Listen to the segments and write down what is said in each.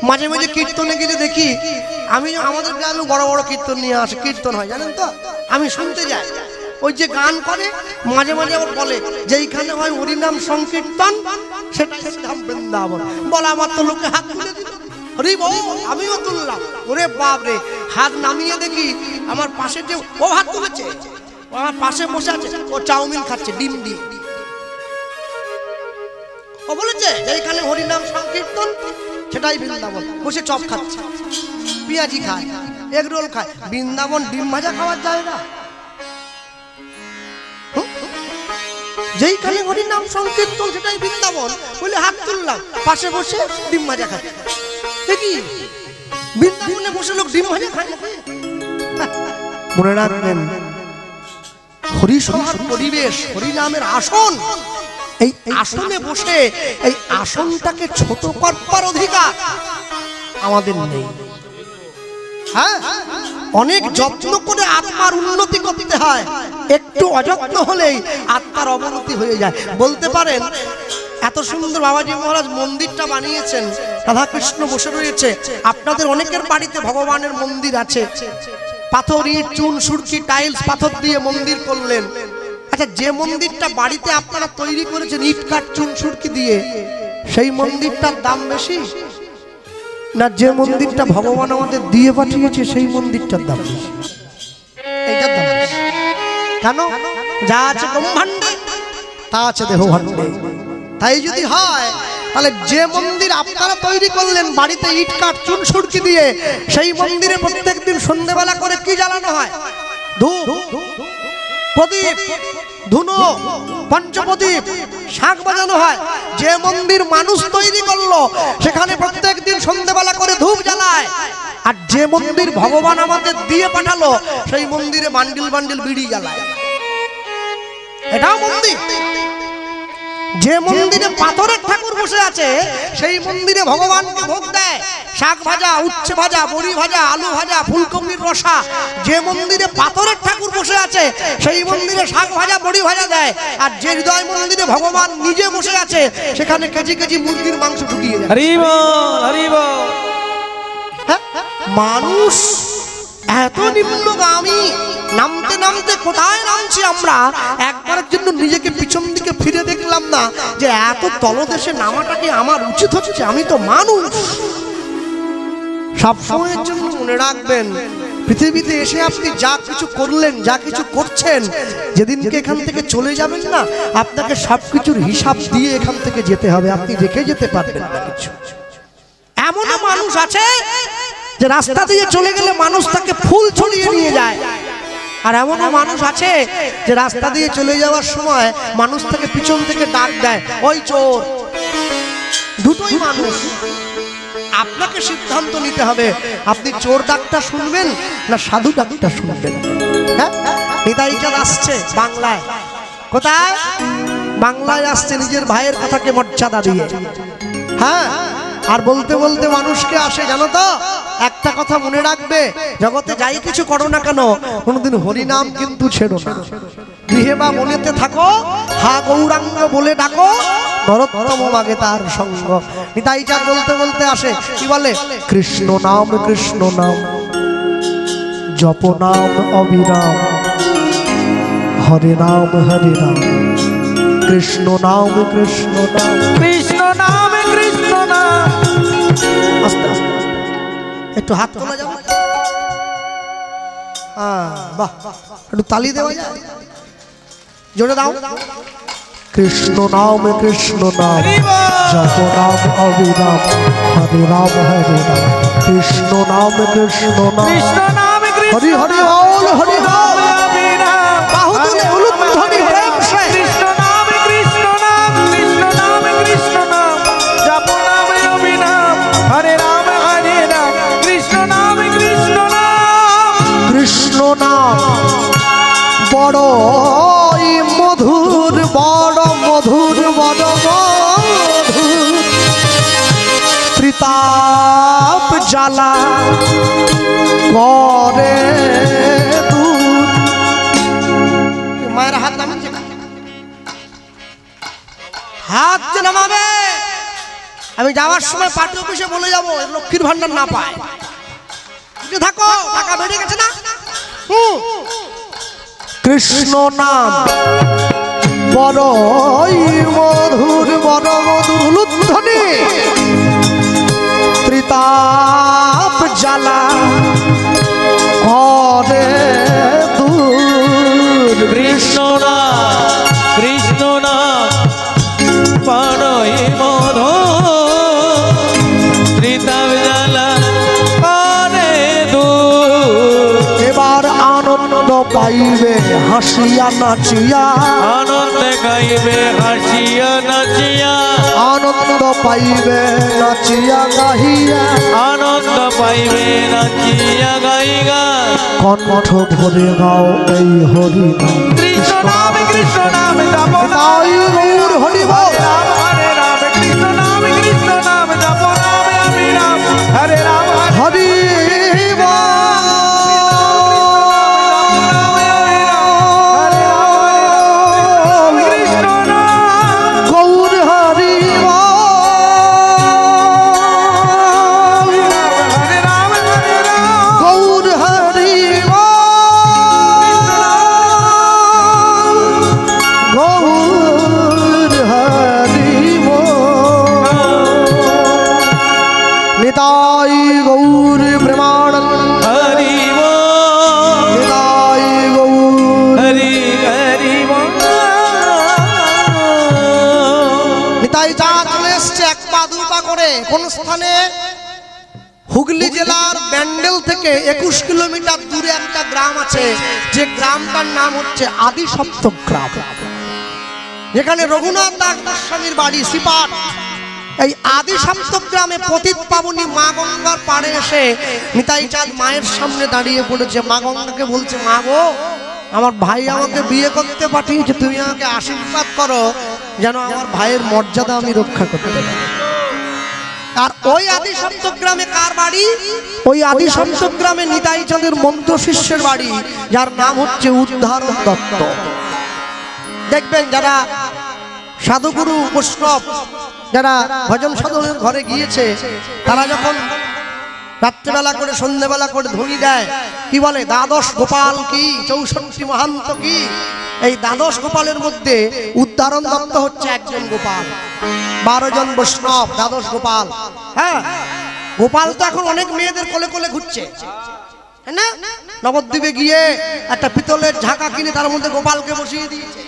মাঝে মাঝে কীর্তনে গেলে দেখি আমি আমাদের গ্রামে বড় বড় কীর্তন নিয়ে আসে, কীর্তন হয় জানেন তো, আমি শুনতে যাই। ওই যে গান করে মাঝে মাঝে আবার বলে যে এইখানে হয় হরিনাম সংকীর্তন, সেটা ধাম বৃন্দাবন। বলে আমার তো লোকে হাত তুলে দিল, হরি বল, আমিও তুললাম। ওরে বাপ রে, হাত নামিয়ে দেখি আমার পাশে যে ও হাত তুলেছে, আমার পাশে বসে আছে, ও চাউমিন খাচ্ছে ডিম দিয়ে। ও বলেছে এইখানে হরিনাম সংকীর্তন, সেটাই বৃন্দাবন। বসে চপ খাচ্ছে, পেঁয়াজি খায়, এগ রোল খায়। বৃন্দাবন ডিম ভাজা খাওয়ার জায়গা? যেইখানে হরিনাম সংকীর্তন সেটাই বৃন্দাবন বলে হাত তুললাম, পাশে বসে ডিম ভাজা খাচ্ছে। দেখি বৃন্দাবনে বসে লোক ডিম ভাজা খায়। মনে রাখবেন, হরিসভার পরিবেশ, হরিনামের আসন, এই আসনে বসে এই আসনটাকে ছোট করবার অধিকার আমাদের নেই। হ্যাঁ, অনেক যত্ন করে আত্মার উন্নতি করতে হয়, একটু অযত্ন হলেই আত্মার অবনতি হয়ে যায়। বলতে পারেন এত সুন্দর বাবাজি মহারাজ মন্দিরটা বানিয়েছেন, রাধাকৃষ্ণ বসে রয়েছে। আপনাদের অনেকের বাড়িতে ভগবানের মন্দির আছে, পাথর, ইট, চুন, সুরকি, টাইলস, পাথর দিয়ে মন্দির করলেন। আচ্ছা, যে মন্দিরটা বাড়িতে আপনারা তৈরি করেছেন ইট, কাঠ, চুন, সুরকি দিয়ে, সেই মন্দিরটার দাম বেশি না যে মন্দিরটা ভগবান আমাদের দিয়ে পাঠিয়েছে সেই মন্দিরটার দাম বেশি? এইটার দাম বেশি। কেন? যা আছে ব্রহ্মাণ্ডে তা আছে দেহ ভাণ্ডে। তাই যদি হয় তাহলে যে মন্দির আপনারা তৈরি করলেন বাড়িতে ইট, কাঠ, চুন, সুরকি দিয়ে, সেই মন্দিরে প্রত্যেকদিন সন্ধ্যেবেলা করে কি জ্বালানো হয়? ধূপ, প্রদীপ, ধুনো, পঞ্চপ্রদীপ, শাঁখ বাজানো হয়। যে মন্দির মানুষ তৈরি করলো সেখানে প্রত্যেকদিন সন্ধ্যেবেলা করে ধূপ জ্বালায়। আর যে মন্দির ভগবান আমাদের দিয়ে পাঠালো সেই মন্দিরে বান্ডিল বান্ডিল বিড়ি জ্বালায়। এটাও মন্দির। যে মন্দিরে পাথরের ঠাকুর বসে আছে সেই মন্দিরে ভগবানকে ভোগ দেয়, শাক ভাজা, উচ্ছে ভাজা, বড়ি ভাজা, আলু ভাজা, ফুলকপির রসা। যে মন্দিরে পাথরের ঠাকুর বসে আছে সেই মন্দিরে শাক ভাজা, বড়ি ভাজা দেয়। আর যে হৃদয় মন্দিরে ভগবান নিজে বসে আছে সেখানে কেজি কেজি মুরগির মাংস ঢুকিয়ে দেয়। হরি বল, হরি বল। মানুষ এত নিম্নগামী, নামতে নামতে কোথায় নামছি আমরা? একবারের জন্য নিজেকে পিছন দিকে ফিরে দেখলাম না যে এত তলদেশে নামাটাকে আমার উচিত হচ্ছে? আমি তো মানুষ। সবসময়ের জন্য মনে রাখবেন, পৃথিবীতে এসে আপনি যা কিছু করলেন, যা কিছু করছেন, যেদিনকে এখান থেকে চলে যাবেন না, আপনাকে সবকিছুর হিসাব দিয়ে এখান থেকে যেতে হবে। আপনি রেখে যেতে পারবেন না কিছু। এমনও মানুষ আছে যে রাস্তা দিয়ে চলে গেলে মানুষ তাকে ফুল ছড়িয়ে নিয়ে যায়, আর এমনও মানুষ আছে যে রাস্তা দিয়ে চলে যাওয়ার সময় মানুষ তাকে পিছন থেকে ডাক দেয়, ওই চোর। দুটোই মানুষ। আপনাকে সিদ্ধান্ত নিতে হবে, আপনি চোর ডাকটা শুনবেন না সাধু ডাকটা শুনবেন। হ্যাঁ, নিতাইচাঁদ আসছে বাংলায়। কোথায়? বাংলায় আসছে নিজের ভাইয়ের কথাকে মর্যাদা দিয়ে। হ্যাঁ, আর বলতে বলতে মানুষকে আসে। জানো তো, একটা কথা মনে রাখবে, জগতে যাই কিছু করো না কেন, কোনোদিন হরিনাম কিন্তু ছেড়ো না। গৃহে বা মনেতে থাকো, হা গৌরাঙ্গ বলে ডাকো, নরোত্তম মাগে তার সঙ্গ। নিতাইচাঁদ বলতে বলতে আসে, কি বলে? কৃষ্ণ নাম, কৃষ্ণ নাম, জপ নাম অবিরাম, হরে নাম, হরে নাম, কৃষ্ণ নাম, কৃষ্ণ নাম, কৃষ্ণ নাম, কৃষ্ণ নাম। আস্তে আস্তে একটু হাত তোলা যাবে? হ্যাঁ, বাহ, একটু তালি দেওয়া যায়? জোরে দাও। কৃষ্ণ নাম, কৃষ্ণ নাম, জপ নাম অবিরাম, হরে নাম, হরে নাম, কৃষ্ণ নাম, কৃষ্ণ নাম, কৃষ্ণ নাম, হরি হরি বল, হরি নাম অবিরাম, বাহু তুলে উলুধ্বনি প্রেম সে। কৃষ্ণ নাম, কৃষ্ণ নাম, কৃষ্ণ নাম, কৃষ্ণ নাম, জপ নাম অবিরাম, হরে নাম, হরে নাম, কৃষ্ণ নাম, কৃষ্ণ নাম, কৃষ্ণ নাম বড় মধুর, বড় মধুর, বড় মধুর, ত্রিতাপ জ্বালা করে দূর। মায়ের হাত নামাচ্ছে, হাত নামাবে। আমি যাওয়ার সময় পার্টি অফিসে বলে যাবো লক্ষ্মীর ভান্ডার না পায়, থাকো টাকা বেড়ে গেছে না। কৃষ্ণ নাম বড়ই মধুর, বড় মধুর উলুধ্বনি ত্রিতাপ জ্বালা করে দূর। কৃষ্ণ নাম, কৃষ্ণ নাম বড়ই মধুর ত্রিতাপ জ্বালা করে দূর। এবার আনন্দ পাইবে হাসিয়া নাচিয়া, আনন্দ গাইবে হাসিয়া নাচিয়া, আনন্দ পাইবে নাচিয়া গাহিয়া, আনন্দ পাইবে নাচিয়া গাইগা। কণ্ঠ ভরে গাও এই হরি নাম। কৃষ্ণ নাম, কৃষ্ণ নাম জপ তাই গৌর হরি বল। রাম হরে রাম, কৃষ্ণ নাম, কৃষ্ণ নাম জপ রাম আমি রাম, হরে রাম হরি বল। গৌর হরি বল। গৌর হরি বল। গৌর হরি বল। নিতাই গৌর প্রেমানন্দ, হরি বল, নিতাই গৌর। হরি হরি বল। নিতাই যা চলে এসছে এক পা দু পা করে। কোন স্থানে? হুগলি জেলার ব্যান্ডেল থেকে 21 কিলোমিটার দূরে একটা গ্রাম আছে, যে গ্রামটার নাম হচ্ছে আদি সপ্তগ্রাম, যেখানে রঘুনাথ দাস গোস্বামীর বাড়ি সিপাট। এই আদি সপ্তগ্রামে পতিত পাবনী মা গঙ্গার পাড়ে এসে নিতাই চাঁদ মায়ের সামনে দাঁড়িয়ে পড়েছে। মা গঙ্গাকে বলছে, মা গো, আমার ভাই আমাকে বিয়ে করতে পাঠিয়েছে, তুমি আমাকে আশীর্বাদ করো যেন আমার ভাইয়ের মর্যাদা আমি রক্ষা করতে পারি। আর ওই আদি সপ্তগ্রামে কার বাড়ি? ওই আদি সপ্তগ্রামে নিতাই চাঁদের মন্ত্র শিষ্যের বাড়ি, যার নাম হচ্ছে উদ্ধারণ দত্ত। দেখবেন যারা সাধুগুরু বৈষ্ণব, যারা ভজন সাধনের ঘরে গিয়েছে, তারা যখন রাত্রেবেলা করে সন্ধ্যেবেলা করে ধ্বনি দেয়, কি বলে? দ্বাদশ গোপাল কি, 64 মহান্ত কি। এই দ্বাদশ গোপালের মধ্যে উদ্ধারণ দত্ত হচ্ছে একজন গোপাল, 12 জন বৈষ্ণব দ্বাদশ গোপাল। হ্যাঁ, গোপাল তো এখন অনেক মেয়েদের কোলে কোলে ঘুরছে, হ্যাঁ না? নবদ্বীপে গিয়ে একটা পিতলের ঝাঁকা কিনে তার মধ্যে গোপালকে বসিয়ে দিয়েছে।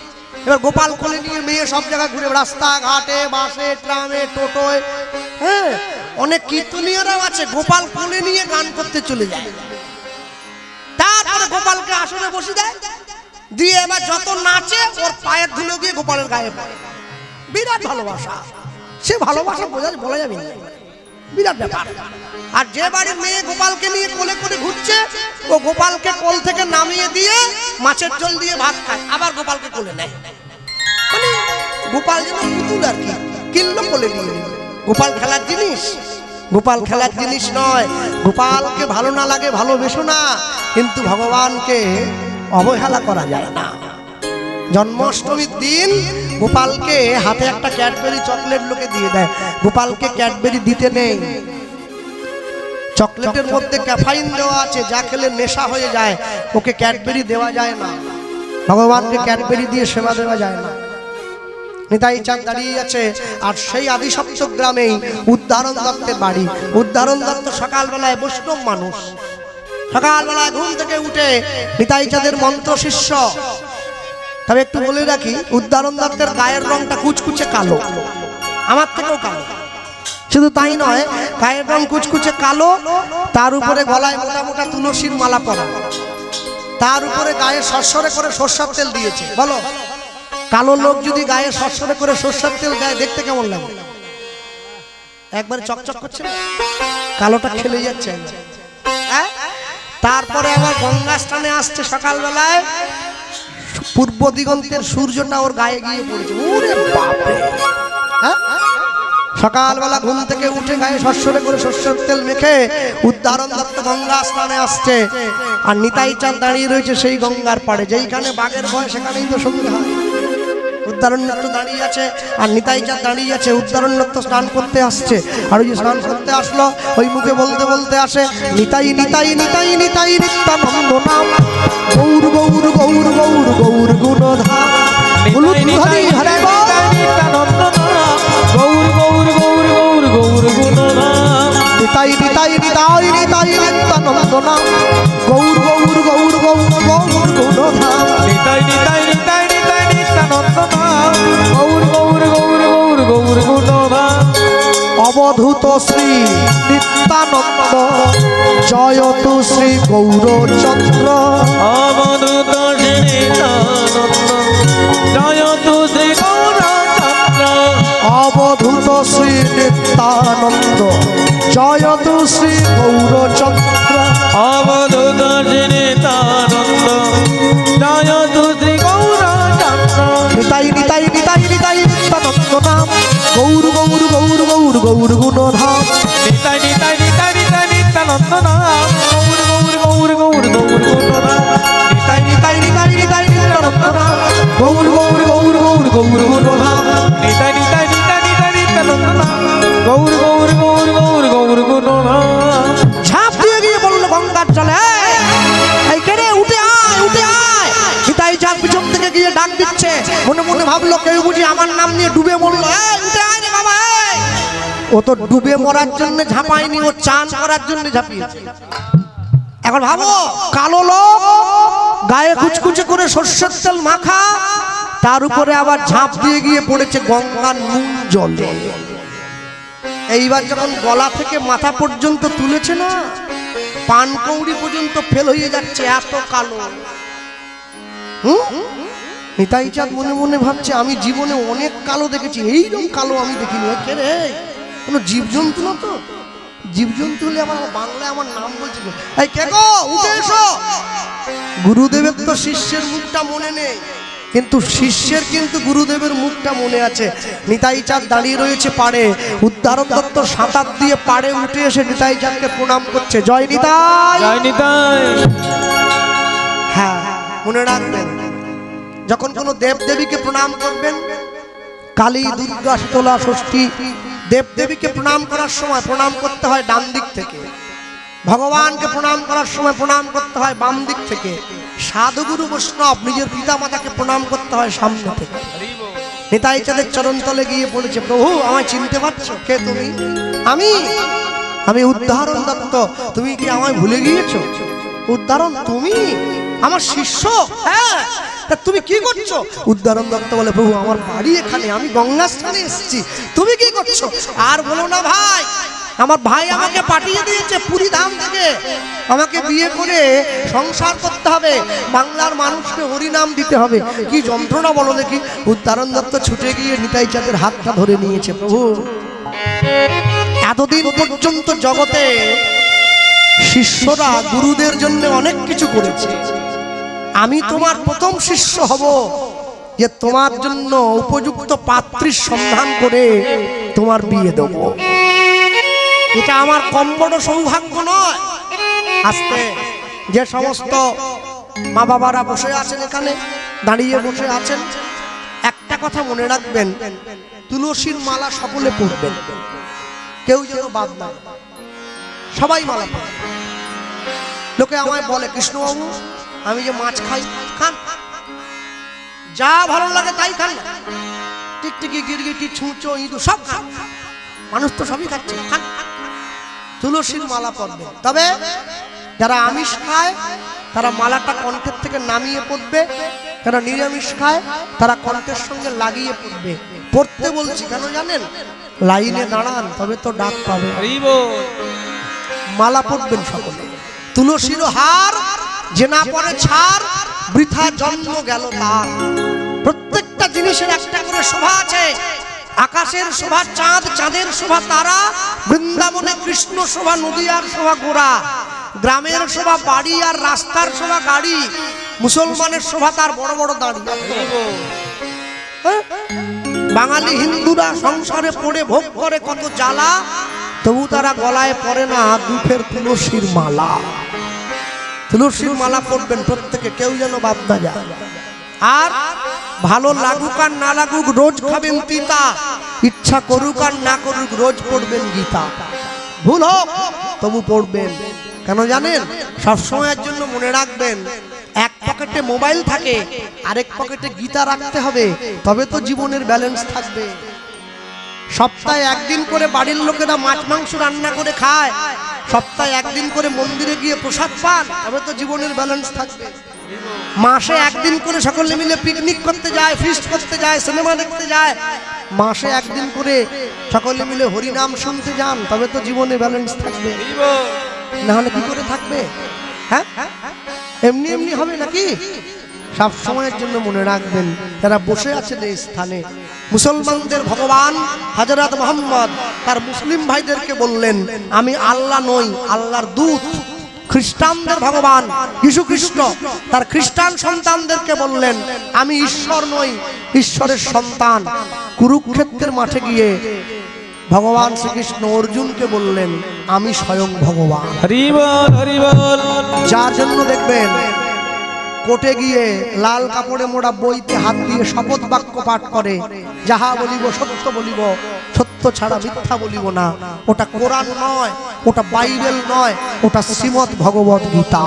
এবার গোপাল কোলে নিয়ে মেয়ে সব জায়গায় ঘুরে, রাস্তা ঘাটে, বাসে, ট্রামে, টোটোয়। হ্যাঁ, অনেক কীর্তনীয়রাও আছে গোপাল কোলে নিয়ে গান করতে চলে যায়। তারপরে গোপালকে আসনে বসে দেয়, দিয়ে এবার যত নাচে ওর পায়ের ধুলো দিয়ে গোপালের গায়ে পড়ে। বিরাট ভালোবাসা, সে ভালোবাসা বলা যাবে না, বিরাট ব্যাপার। আর যে বাড়ির মেয়ে গোপালকে নিয়ে কোলে করে ঘুরছে, ও গোপালকে কোল থেকে নামিয়ে দিয়ে মাছের ঝোল দিয়ে ভাত খায়, আবার গোপালকে কোলে নেয়। মানে গোপাল যেন পুতুল আর কি, কিনলো কোলে নিয়ে। গোপাল খেলার জিনিস? গোপাল খেলার জিনিস নয়। গোপালকে ভালো না লাগে ভালোবেসো না, কিন্তু ভগবানকে অবহেলা করা যায় না। জন্মাষ্টমীর দিন গোপালকে হাতে একটা ক্যাডবেরি চকলেট লোকে দিয়ে দেয়, গোপালকে ক্যাডবেরি দিতে নেই। চকলেটের মধ্যে ক্যাফাইন দেওয়া আছে, যা খেলে নেশা হয়ে যায়, ওকে ক্যাডবেরি দেওয়া যায় না। ভগবানকে ক্যাডবেরি দিয়ে সেবা দেওয়া যায় না। নিতাই চাঁদ দাঁড়িয়ে আছে, আর সেই আদি সপ্তগ্রামেই উদ্ধারণ দত্তের বাড়ি। উদ্ধারণ দত্ত সকালবেলায় বৈষ্ণব মানুষ, সকালবেলায় ঘুম থেকে উঠে নিতাই চাঁদের মন্ত্র শিষ্য। তবে একটু বলে রাখি, উদ্ধারণ দত্তের গায়ের রংটা কুচকুচে কালো, আমার থেকেও কালো। শুধু তাই নয়, গায়ের রং কুচকুচে কালো, তার উপরে গলায় মোটা মোটা তুলসীর মালা পরা, তার উপরে গায়ে সরসরে করে সরষের তেল দিয়েছে। বলো, কালো লোক যদি গায়ে সরসরে করে সরষের তেল দেয় দেখতে কেমন লাগে? একবারে চকচক করছে, কালোটা খেলে যাচ্ছে। তারপরে আবার গঙ্গা স্নানে আসছে সকালবেলায়, পূর্ব দিগন্তের সূর্যটা ওর গায়ে গিয়ে পড়েছে। ওরে বাপরে! হ্যাঁ, সকালবেলা ঘুম থেকে উঠে গায়ে সরসরে করে সরষের তেল মেখে উদ্ধারণ দত্ত গঙ্গা স্নানে আসছে, আর নিতাই চাঁদ দাঁড়িয়ে রয়েছে সেই গঙ্গার পাড়ে। যেইখানে বাঘের ভয় সেখানেই তো সঙ্গে হয়। উদ্ধারণত্ব দাঁড়িয়ে আছে আর নিতাই চাঁদ দাঁড়িয়ে আছে। উদ্ধারণত্ব স্নান করতে আসছে আর ওই যে স্নান করতে আসলো ওই মুখে বলতে বলতে আসে নিতাই নিতাই নিতাই নিতাই নিত্যানন্দ নাম গৌর গৌর গৌর গৌর গৌর গুণধাম হলুদ ধারি হরে বল। গৌর গৌর গৌর গৌর গৌর গুণধাম নিতাই নিতাই নিতাই নিতাই নিত্যানন্দ নাম গৌর গৌর গৌর গৌর গৌর গুণধাম নিতাই নিতাই নিতাই নিতাই নিত্যানন্দ নাম গৌর গৌর গৌর গৌর গৌর গুণধাম অবধূত শ্রী নিত্যানন্দ জয়ত শ্রী গৌরচন্দ্র অবধূত শ্রী নিত্যানন্দ জয়ত শ্রী গৌরচন্দ্র অবধূত শ্রী নিত্যানন্দ জয়ত শ্রী গৌরচন্দ্র অবধূত শ্রী নিত্যানন্দ জয়ত শ্রী গৌরচন্দ্র নিতাই নিতাই নিতাই নিতাই নিত্যানন্দ নাম গৌর গৌর গৌর গৌর গৌর গুণধাম নিতাই নিতাই নিতাই নিতাই নিত্যানন্দ নাম গৌর গৌর গৌর গৌর গৌর গুণধাম নিতাই নিতাই নিতাই নিতাই নিত্যানন্দ নাম গৌর গৌর গৌর গৌর গৌর গুণধাম নিতাই নিতাই নিতাই নিতাই নিত্যানন্দ নাম গৌর গৌর গৌর গৌর গৌর গুণধাম ঝাঁপ দিয়ে গিয়ে বললো গঙ্গার জলে এই কে রে উঠে আয় উঠে আয়। নিতাই চাঁদ পিছন থেকে গিয়ে ডাক দিচ্ছে মনে মনে ভাবলো কেউ বুঝি আমার নাম নিয়ে ডুবে মরলো উঠে আয় রে বাবা ও তো ডুবে মরার জন্য ঝাঁপায়নি ও চান করার জন্য ঝাঁপিয়েছে। এখন ভাবো কালো লোক গায়ে কুচকুচে করে সর্ষের তেল মাখা তার উপরে আবার ঝাঁপ দিয়ে গিয়ে পড়েছে গঙ্গার নুন জলে। এইবার যখন গলা থেকে মাথা পর্যন্ত তুলেছে না পানকৌড়ি পর্যন্ত ফেল হয়ে যাচ্ছে এত কালো। নিতাই চাঁদ মনে মনে ভাবছে আমি জীবনে অনেক কালো দেখেছি এইরকম কালো আমি দেখিনি। কে রে কোনো জীবজন্তু না তো? জীবজন্তু হলে আমার বাংলায় আমার নাম বলছিল এই কে গো উঠে এসো। গুরুদেবের তো শিষ্যের মুখটা মনে নেই কিন্তু শিষ্যের কিন্তু গুরুদেবের মুখটা মনে আছে। নিতাই চাঁদ দাঁড়িয়ে রয়েছে পাড়ে। উদ্ধারণ দত্ত সাঁতার দিয়ে পাড়ে উঠে এসে নিতাই চাঁদকে প্রণাম করছে জয় নিতাই। জয় নিতাই। হ্যাঁ মনে রাখবেন যখন কোনো দেব দেবীকে প্রণাম করবেন কালী দুর্গা শীতলা ষষ্ঠী দেব দেবীকে প্রণাম করার সময় প্রণাম করতে হয় ডান দিক থেকে। ভগবানকে প্রণাম করার সময় প্রণাম করতে হয় বাম দিক থেকে। সাধুগুরু বৈষ্ণব নিজের পিতা মাতাকে প্রণাম করতে হয় সামনে থেকে। নিতাই চাঁদের চরণ তলে গিয়ে বলেছে প্রভু আমায় চিনতে পারছো কে তুমি? আমি উদ্ধারণ দত্ত। তুমি কি আমায় ভুলে গিয়েছো? উদ্ধারণ তুমি আমার শিষ্য? হ্যাঁ তা তুমি কি করছো? উদ্ধারণ দত্ত বলে প্রভু আমার বাড়ি এখানে আমি গঙ্গা স্থানে এসেছি। তুমি কি করছো? আর বলো না ভাই আমার ভাই আমাকে পাঠিয়ে দিয়েছে পুরী ধাম থেকে আমাকে বিয়ে করে সংসার করতে হবে বাংলার মানুষকে হরিনাম দিতে হবে। কি যন্ত্রণা বলো দেখি। উদ্ধারণ দত্ত ছুটে গিয়ে নিতাই চাঁদের হাতটা ধরে নিয়েছে প্রভু এতদিন পর্যন্ত জগতে শিষ্যরা গুরুদের জন্য অনেক কিছু করেছে আমি তোমার প্রথম শিষ্য হব যে তোমার জন্য উপযুক্ত পাত্রীর সন্ধান করে তোমার বিয়ে দেব। এটা আমার কম বড় সৌভাগ্য নয়। আজকে যে সমস্ত মা বাবারা বসে আছেন এখানে দাঁড়িয়ে বসে আছেন একটা কথা মনে রাখবেন তুলসীর মালা সকলে পরবেন কেউ যেন বাদ না সবাই মালা পরবেন। লোকে আমায় বলে কৃষ্ণবাবু আমি যে মাছ খাই খান যা ভালো লাগে তাই খান টিকটিকি গিরগিটি ছুঁচো ইঁদু সব খান মানুষ তো সবই খাচ্ছে খান তুলসীর মালা পরবে। তবে যারা আমিষ খায় তারা মালাটা কণ্ঠের থেকে নামিয়ে পড়বে যারা নিরামিষ খায় তারা কণ্ঠের সঙ্গে লাগিয়ে পড়বে। পড়তে বলছি কেন জানেন লাইনে দাঁড়ান তবে তো ডাক পাবে। মালা পড়বেন সকলে। তুলসীর হার যে না পড়ে ছাড় বৃথা জন্ম গেল তার। প্রত্যেকটা জিনিসের একটা করে শোভা আছে। আকাশের শোভা চাঁদ চাঁদের শোভা তারা বৃন্দাবনে কৃষ্ণ শোভা নদীয়ার শোভা গোড়া গ্রামের শোভা বাড়ি আর রাস্তার শোভা গাড়ি মুসলমানের শোভা তার বড় বড় দাড়ি। বাঙালি হিন্দুরা সংসারে পড়ে ভোগ করে কত জ্বালা তবু তারা গলায় পরে না দুঃখের তুলসীর মালা। তুলসীর মালা পরবেন প্রত্যেকে কেউ যেন বাদ না যায়। আর ভালো লাগুক আর না লাগুক রোজ খাবেন তিতা, ইচ্ছা করুক আর না করুক রোজ পড়বেন গীতা। ভুল হোক তবু পড়বেন। কেন জানেন? সবসময়ের জন্য মনে রাখবেন, এক পকেটে মোবাইল থাকে, আরেক পকেটে গীতা রাখতে হবে, তবে তো জীবনের ব্যালেন্স থাকবে। সপ্তাহে একদিন করে বাড়ির লোকেরা মাছ মাংস রান্না করে খায়, সপ্তাহে একদিন করে মন্দিরে গিয়ে প্রসাদ পান, তবে তো জীবনের ব্যালেন্স থাকবে। মাসে একদিন করে সকলে মিলে পিকনিক করতে যায়, ফিস্ট করতে যায়, সিনেমা দেখতে যায়, মাসে একদিন করে সকলে মিলে হরিনাম শুনতে যান, তবে তো জীবনে ব্যালেন্স থাকবে। না হলে কি করে থাকবে? হ্যাঁ, এমনি এমনি হবে নাকি? সব সময়ের জন্য মনে রাখবেন, যারা বসে আছেন এই স্থানে, মুসলমানদের ভগবান হযরত মুহাম্মদ তার মুসলিম ভাইদেরকে বললেন, আমি আল্লাহ নই, আল্লাহর দূত। খ্রিস্টানদের ভগবান যীশু খ্রিস্ট তার খ্রিস্টান সন্তানদেরকে বললেন, আমি ঈশ্বর নই, ঈশ্বরের সন্তান। কুরুক্ষেত্রের মাঠে গিয়ে ভগবান শ্রীকৃষ্ণ অর্জুনকে বললেন, আমি স্বয়ং ভগবান। হরি বল হরি বল। যার জন্য দেখবেন কোর্টে গিয়ে লাল কাপড়ে মোড়া বইতে হাত দিয়ে শপথ বাক্য পাঠ করে, যাহা বলিব সত্য বলিব, সত্য ছাড়া মিথ্যা বলিব না। ওটা কোরআন নয়, ওটা বাইবেল নয়, ওটা শ্রীমদ্ ভগবত গীতা।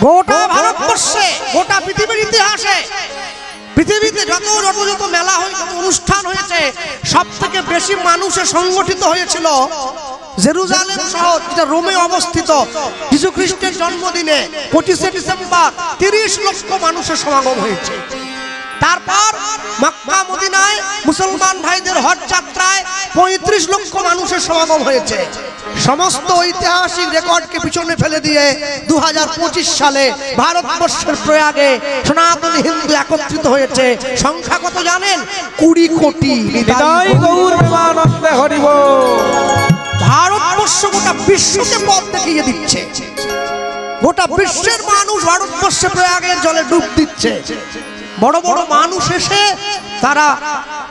গোটা ভারতবর্ষে, গোটা পৃথিবীর ইতিহাসে, পৃথিবীতে যত যত যত মেলা হয়েছে, যত অনুষ্ঠান হয়েছে, সব থেকে বেশি মানুষে সংগঠিত হয়েছিল জেরুজালেম শহর, যেটা রোমে অবস্থিত। যীশু খ্রিস্টের জন্মদিনে 25শে ডিসেম্বর 30 লক্ষ মানুষের সমাগম হয়েছে। তারপর মক্কা মদিনায় মুসলমান ভাইদের হজ যাত্রায় 35 লক্ষ মানুষের সমাগম হয়েছে। সমস্ত ঐতিহাসিক রেকর্ডকে পিছনে ফেলে দিয়ে 2025 সালে ভারতবর্ষের প্রয়াগে সনাতনী হিন্দু একত্রিত হয়েছে। সংখ্যা কত জানেন? 20 কোটি। নিতাই গৌর প্রেমানন্দে হরি বল। ভারতবর্ষ গোটা বিশ্বকে পথ দেখিয়ে দিচ্ছে। গোটা বিশ্বের মানুষ ভারতবর্ষে প্রয়াগের জলে ডুব দিচ্ছে। বড় বড় মানুষ এসে তারা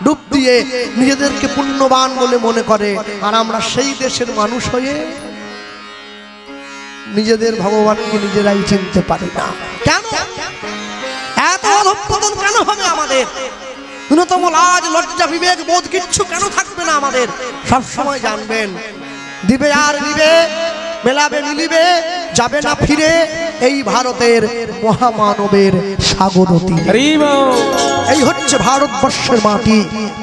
ডুব দিয়ে নিজেদেরকে পুণ্যবান বলে মনে করে, আর আমরা সেই দেশের মানুষ হয়ে নিজেদের ভগবানকে নিজেরাই চিনতে পারি না। কেন এত অধঃপতন কেন হবে আমাদের? ন্যূনতম লাজ লজ্জা বিবেক বোধ কিচ্ছু কেন থাকবে না আমাদের? সব সময় জানবেন, দিবে আর নিবে, মেলাবে মিলিবে, যাবে না ফিরে এই ভারতের মহামানবের সাগরতী। এই হচ্ছে ভারতবর্ষের মাটি।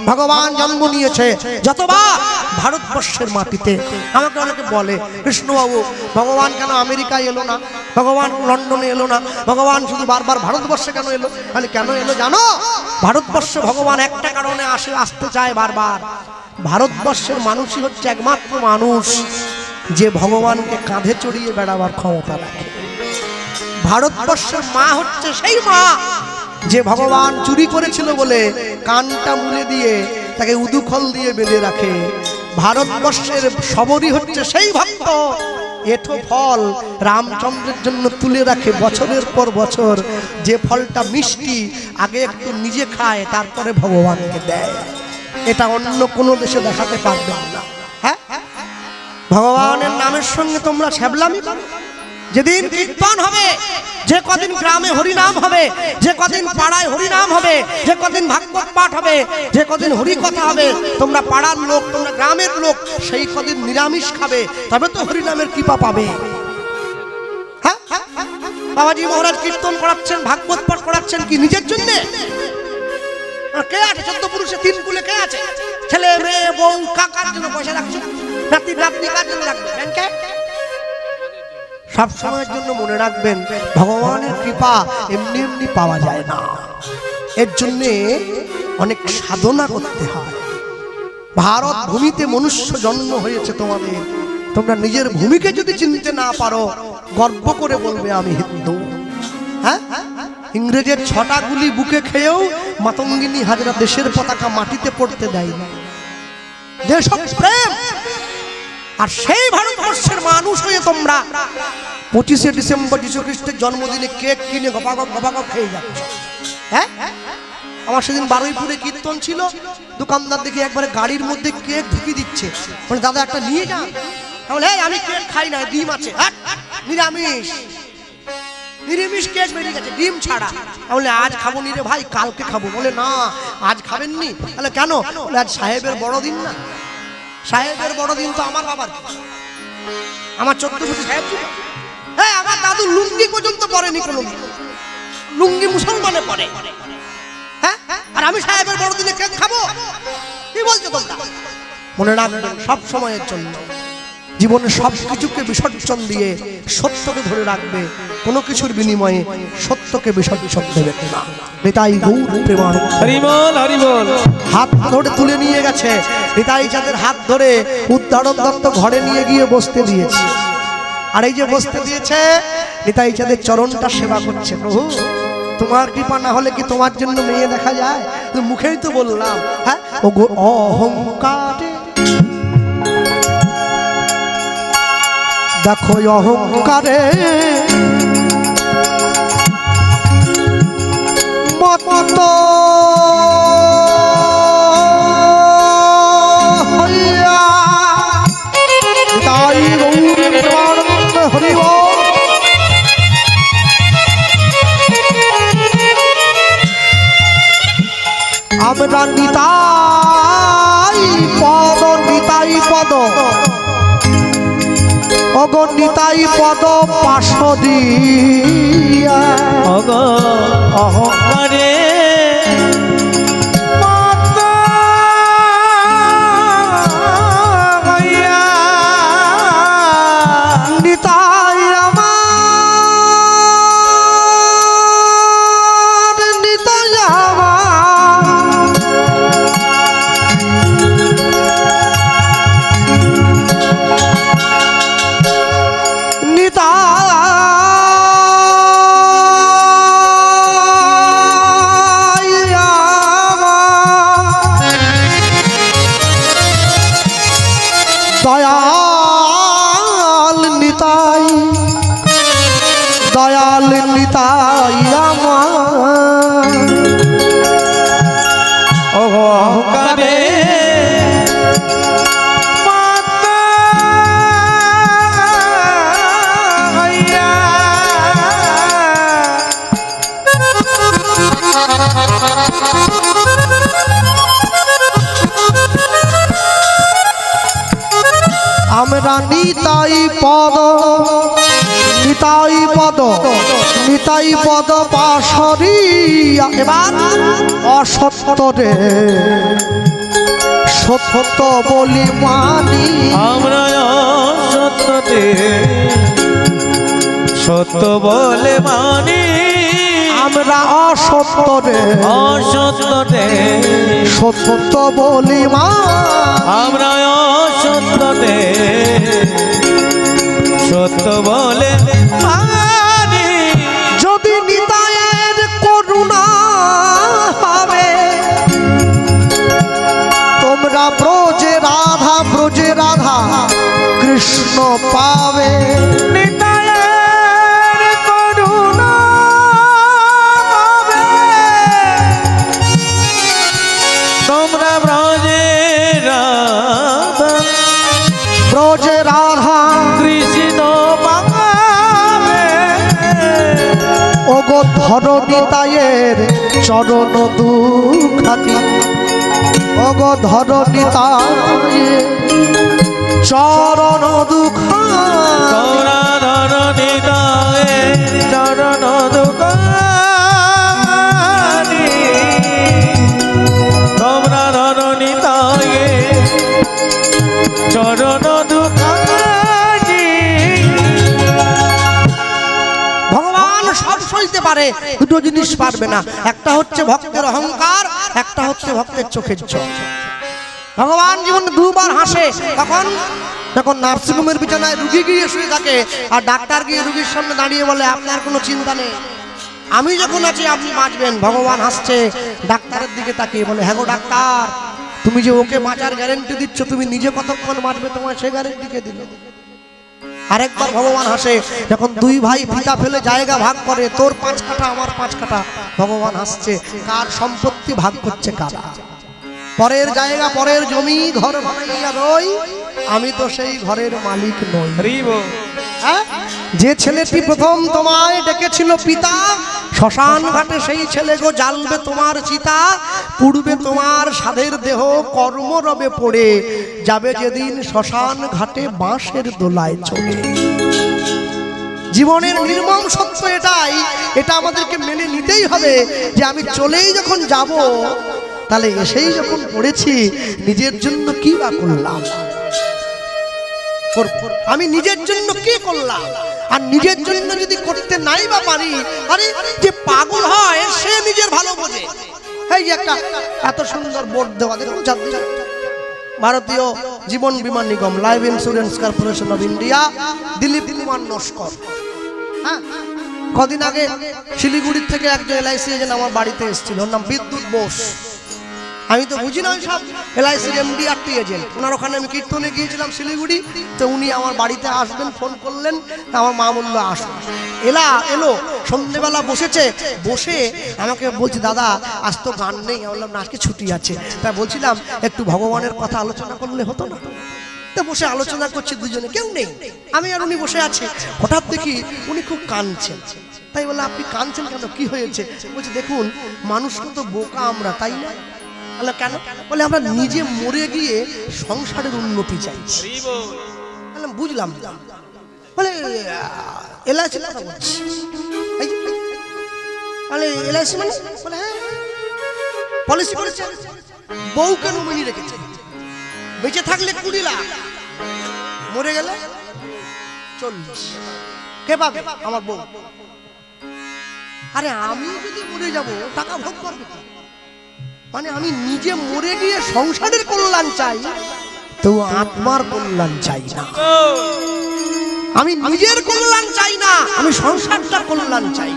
ভগবান জন্ম নিয়েছে যতবার ভারতবর্ষের মাটিতে। আমাকে অনেকে বলে, কৃষ্ণবাবু ভগবান কেন আমেরিকায় এলো না, ভগবান লন্ডনে এলো না, ভগবান শুধু বারবার ভারতবর্ষে কেন এলো? মানে কেন এলো জানো? ভারতবর্ষে ভগবান একটা কারণে আসতে চায় বারবার। ভারতবর্ষের মানুষই হচ্ছে একমাত্র মানুষ যে ভগবানকে কাঁধে চড়িয়ে বেড়াবার ক্ষমতা রাখে। ভারতবর্ষের মা হচ্ছে সেই মা যে ভগবান চুরি করেছিল বলে কানটা মুলে দিয়ে তাকে উদুখল দিয়ে বেঁধে রাখে। ভারতবর্ষের সবরই হচ্ছে সেই ভক্ত এঠো ফল রামচন্দ্রের জন্য তুলে রাখে বছরের পর বছর। যে ফলটা মিষ্টি আগে একটু নিজে খায়, তারপরে ভগবানকে দেয়। এটা অন্য কোনো দেশে দেখাতে পারবেন না। হ্যাঁ, ভগবানের নামের সঙ্গে তোমরা ছ্যাবলামি করো। যেদিন কীর্তন হবে, যে কদিন গ্রামে হরিনাম হবে, যে কদিন পাড়ায় হরিনাম হবে, যে কদিন ভাগবত পাঠ হবে, যে কদিন হরি কথা হবে, তোমরা পাড়ার লোক, তোমরা গ্রামের লোক সেই কদিন নিরামিষ খাবে, তবে তো হরিনামের কৃপা পাবে। হ্যাঁ, বাবাজি মহারাজ কীর্তন করাচ্ছেন, ভাগবত পাঠ করাচ্ছেন কি নিজের জন্য? কে আছে 14 পুরুষে 3 কুলে কে আছে? ছেলে মেয়ে বউ কাকার জন্য পয়সা রাখছো? রাত্রি রাত্রি কার জন্য রাখবে? ব্যাংকে। সব সময়ের জন্য মনে রাখবেন, ভগবানের কৃপা এমনি এমনি পাওয়া যায় না। এর জন্যে অনেক সাধনা করতে হয়। ভারত ভূমিতে মনুষ্য জন্ম হয়েছে তোমাদের। তোমরা নিজের ভূমিকে যদি চিনতে না পারো, গর্ব করে বলবে আমি হিন্দু। হ্যাঁ, ইংরেজের 6টা গুলি বুকে খেয়েও মাতঙ্গিনী হাজরা দেশের পতাকা মাটিতে পড়তে দেয় না। দেশপ্রেম। আর সেই ভারতবর্ষের মানুষ হয়ে তোমরা 25শে ডিসেম্বর যীশু খ্রিস্টের জন্মদিনে কেক কিনে গপাগপ গপাগপ খেয়ে যাচ্ছ। হ্যাঁ, আমার সেদিন বারুইপুরে কীর্তন ছিল, দোকানদার দেখি একবারে গাড়ির মধ্যে কেক ঢুকিয়ে দিচ্ছে। মানে দাদা একটা নিয়ে যান। আমি কেক খাই না, ডিম আছে, নিরামিষ। নিরামিষ কেক বেরিয়ে গেছে ডিম ছাড়া। বলে আজ খাবো নি রে ভাই, কালকে খাবো। বলে না আজ খাবেননি। তাহলে কেন? বলে আজ সাহেবের বড়দিন না। সাহেবের বড়দিন তো আমার বাবার, আমার 14 সাহেব ছিল। হ্যাঁ, আমার দাদু লুঙ্গি পর্যন্ত পরেনি, কোনো লুঙ্গি মুসলমানে পরে। হ্যাঁ, আর আমি সাহেবের বড়দিনে কেক খাবো? কি বলছো তোমরা? মনে রাখবেন সব সময়ের জন্য জীবনে সব কিছুকে বিসর্জন দিয়ে সত্যকে ধরে রাখবে। কোনো কিছুর বিনিময়ে সত্যকে বিসর্জন দেবে না। নিতাই গৌর প্রেমানন্দ। হরি বল হরি বল। হাত ধরে তুলে নিয়ে গেছে নিতাই চাঁদের হাত ধরে উদ্ধারণ দত্ত ঘরে নিয়ে গিয়ে বসতে দিয়েছে। আর এই যে বসতে দিয়েছে, নিতাই চাঁদের চরণটা সেবা করছে। প্রভু তোমার কৃপা না হলে কি তোমার জন্য মেয়ে দেখা যায়? মুখেই তো বললাম। হ্যাঁ, ও গো অহংকারে দেখো, অহংকারে মত হইয়া তাই গৌর প্রেমানন্দ হরি বল। আমরা নিতাই পদ, নিতাই পদ, অগণিতাই পদ পাশদিয়া অহংকারে নিতাই আমার, নিতাই আমার, দয়াল নিতাই, দয়াল নিতাই আমার। অহংকারে আমরা নিতাই পদ, নিতাই পদ, নিতাই পদ পাশরিয়া। এবার অসত্যরে সত্য বলি মানি, আমরা সত্যতে সত্য বলে মানি, আমরা অসত্যরে অসত্যতে সত্য বলি মানি, আমরা অসত্যতে সত্য বলে মানি। যদি নিতাইয়ের করুণা হবে, তোমরা ব্রজে রাধা, ব্রজে রাধা কৃষ্ণ পাবে। নিতাইয়ের করুণা পাবে, তোমরা ব্রজে রাধা, ব্রজে রাধা কৃষ্ণ পাবে। ওগো ধর নিতাইয়ের চরণ দুখানি, ওগো ধর নিতাইয়ের চরণ দুখানি। তোমরা ধর নিতাইয়ের চরণ দুখানি, তোমরা ধর নিতাইয়ের চরণ দুখানি। ভগবান সব সইতে পারে, দুটো জিনিস পারবে না। একটা হচ্ছে ভক্তের অহংকার, একটা হচ্ছে ভক্তের চোখের জল। ভগবান জীবনে দুবার হাসে, তখন যখন নার্সিংহোমের বিছানায় রুগী গিয়ে শুয়ে থাকে আর ডাক্তার গিয়ে রুগীর সামনে দাঁড়িয়ে বলে আপনার কোনো চিন্তা নেই, আমি যখন আছি আপনি বাঁচবেন। ভগবান হাসছে, ডাক্তারের দিকে তাকিয়ে বলে হ্যাঁ গো ডাক্তার, তুমি যে ওকে বাঁচার গ্যারেন্টি দিচ্ছ, তুমি নিজে কতক্ষণ বাঁচবে তোমার সে গ্যারেন্টি কে দিল? আরেকবার ভগবান হাসে, যখন দুই ভাই ফিতা ফেলে জায়গা ভাগ করে, তোর 5 কাঠা আমার 5 কাঠা। ভগবান হাসছে, কার সম্পত্তি ভাগ করছে কারা? পরের জায়গা, পরের জমি, ঘর বানাইয়া রই, আমি তো সেই ঘরের মালিক নই। হরি বল। হ্যাঁ? যে ছেলেটি প্রথম তোমায় ডেকেছিল পিতা, শ্মশান ঘাটে সেই ছেলে গো জ্বালবে তোমার চিতা, পুড়বে তোমার সাধের দেহ কর্মরবে পড়ে, যাবে যেদিন শ্মশান ঘাটে বাঁশের দোলায় চলে। জীবনের নির্মম সত্য এটাই, এটা আমাদেরকে মেনে নিতেই হবে যে আমি চলেই যখন যাব, তাহলে এসেই যখন পড়েছি, নিজের জন্য কি বা করলাম, আমি নিজের জন্য কি করলাম? আর নিজের জন্য যদি করতে নাই বা পারি, আরে যে পাগল হয় সে নিজের ভালো বোঝে। এই যে একটা এত সুন্দর বোর্ড দেওয়া, দেখো ভারতীয় জীবন বীমা নিগম, life insurance corporation of India, Dilip Kumar Naskar. হ্যাঁ, কদিন আগে শিলিগুড়ির থেকে একজন এলআইসি এজেন্ট আমার বাড়িতে এসেছিল, ওর নাম বিদ্যুৎ বোস। আমি তো বুঝি না ওই সব এলআইসির এমডি আর টি এজেন্ট। ওনার ওখানে আমি কীর্তনে গিয়েছিলাম শিলিগুড়ি, তো উনি আমার বাড়িতে আসবেন ফোন করলেন, আমার মা বললো আসো। এলো সন্ধ্যেবেলা বসেছে, বসে আমাকে বলছে দাদা আজ তো গান নেই। আমি বললাম না, আজকে ছুটি আছে। তাই বলছিলাম একটু ভগবানের কথা আলোচনা করলে হতো না? তো বসে আলোচনা করছি দুজনে, কেউ নেই, আমি আর উনি বসে আছি। হঠাৎ দেখি উনি খুব কাঁদছেন। তাই বলে আপনি কাঁদছেন কেন, কি হয়েছে? বলছে দেখুন মানুষ কত বোকা আমরা, তাই না? বলে কেন? বলে আমরা নিজে মরে গিয়ে সংসারের উন্নতি চাইছি। বুঝলাম। বলে এলআইসি কথা বলছি। বলে এলআইসি মানে? বলে হ্যাঁ, পলিসি করেছে, বউকে নমিনি রেখেছে, বেঁচে থাকলে 20 লাখ, মরে গেলে 40। কে পাবে? আমার বউ। আরে আমি যদি মরে যাব টাকা ভোগ করবে কি? মানে আমি নিজে মরে গিয়ে সংসারের কল্যাণ চাই, তো আত্মার কল্যাণ চাই না। আমি নিজের কল্যাণ চাই না, আমি সংসারটার কল্যাণ চাই।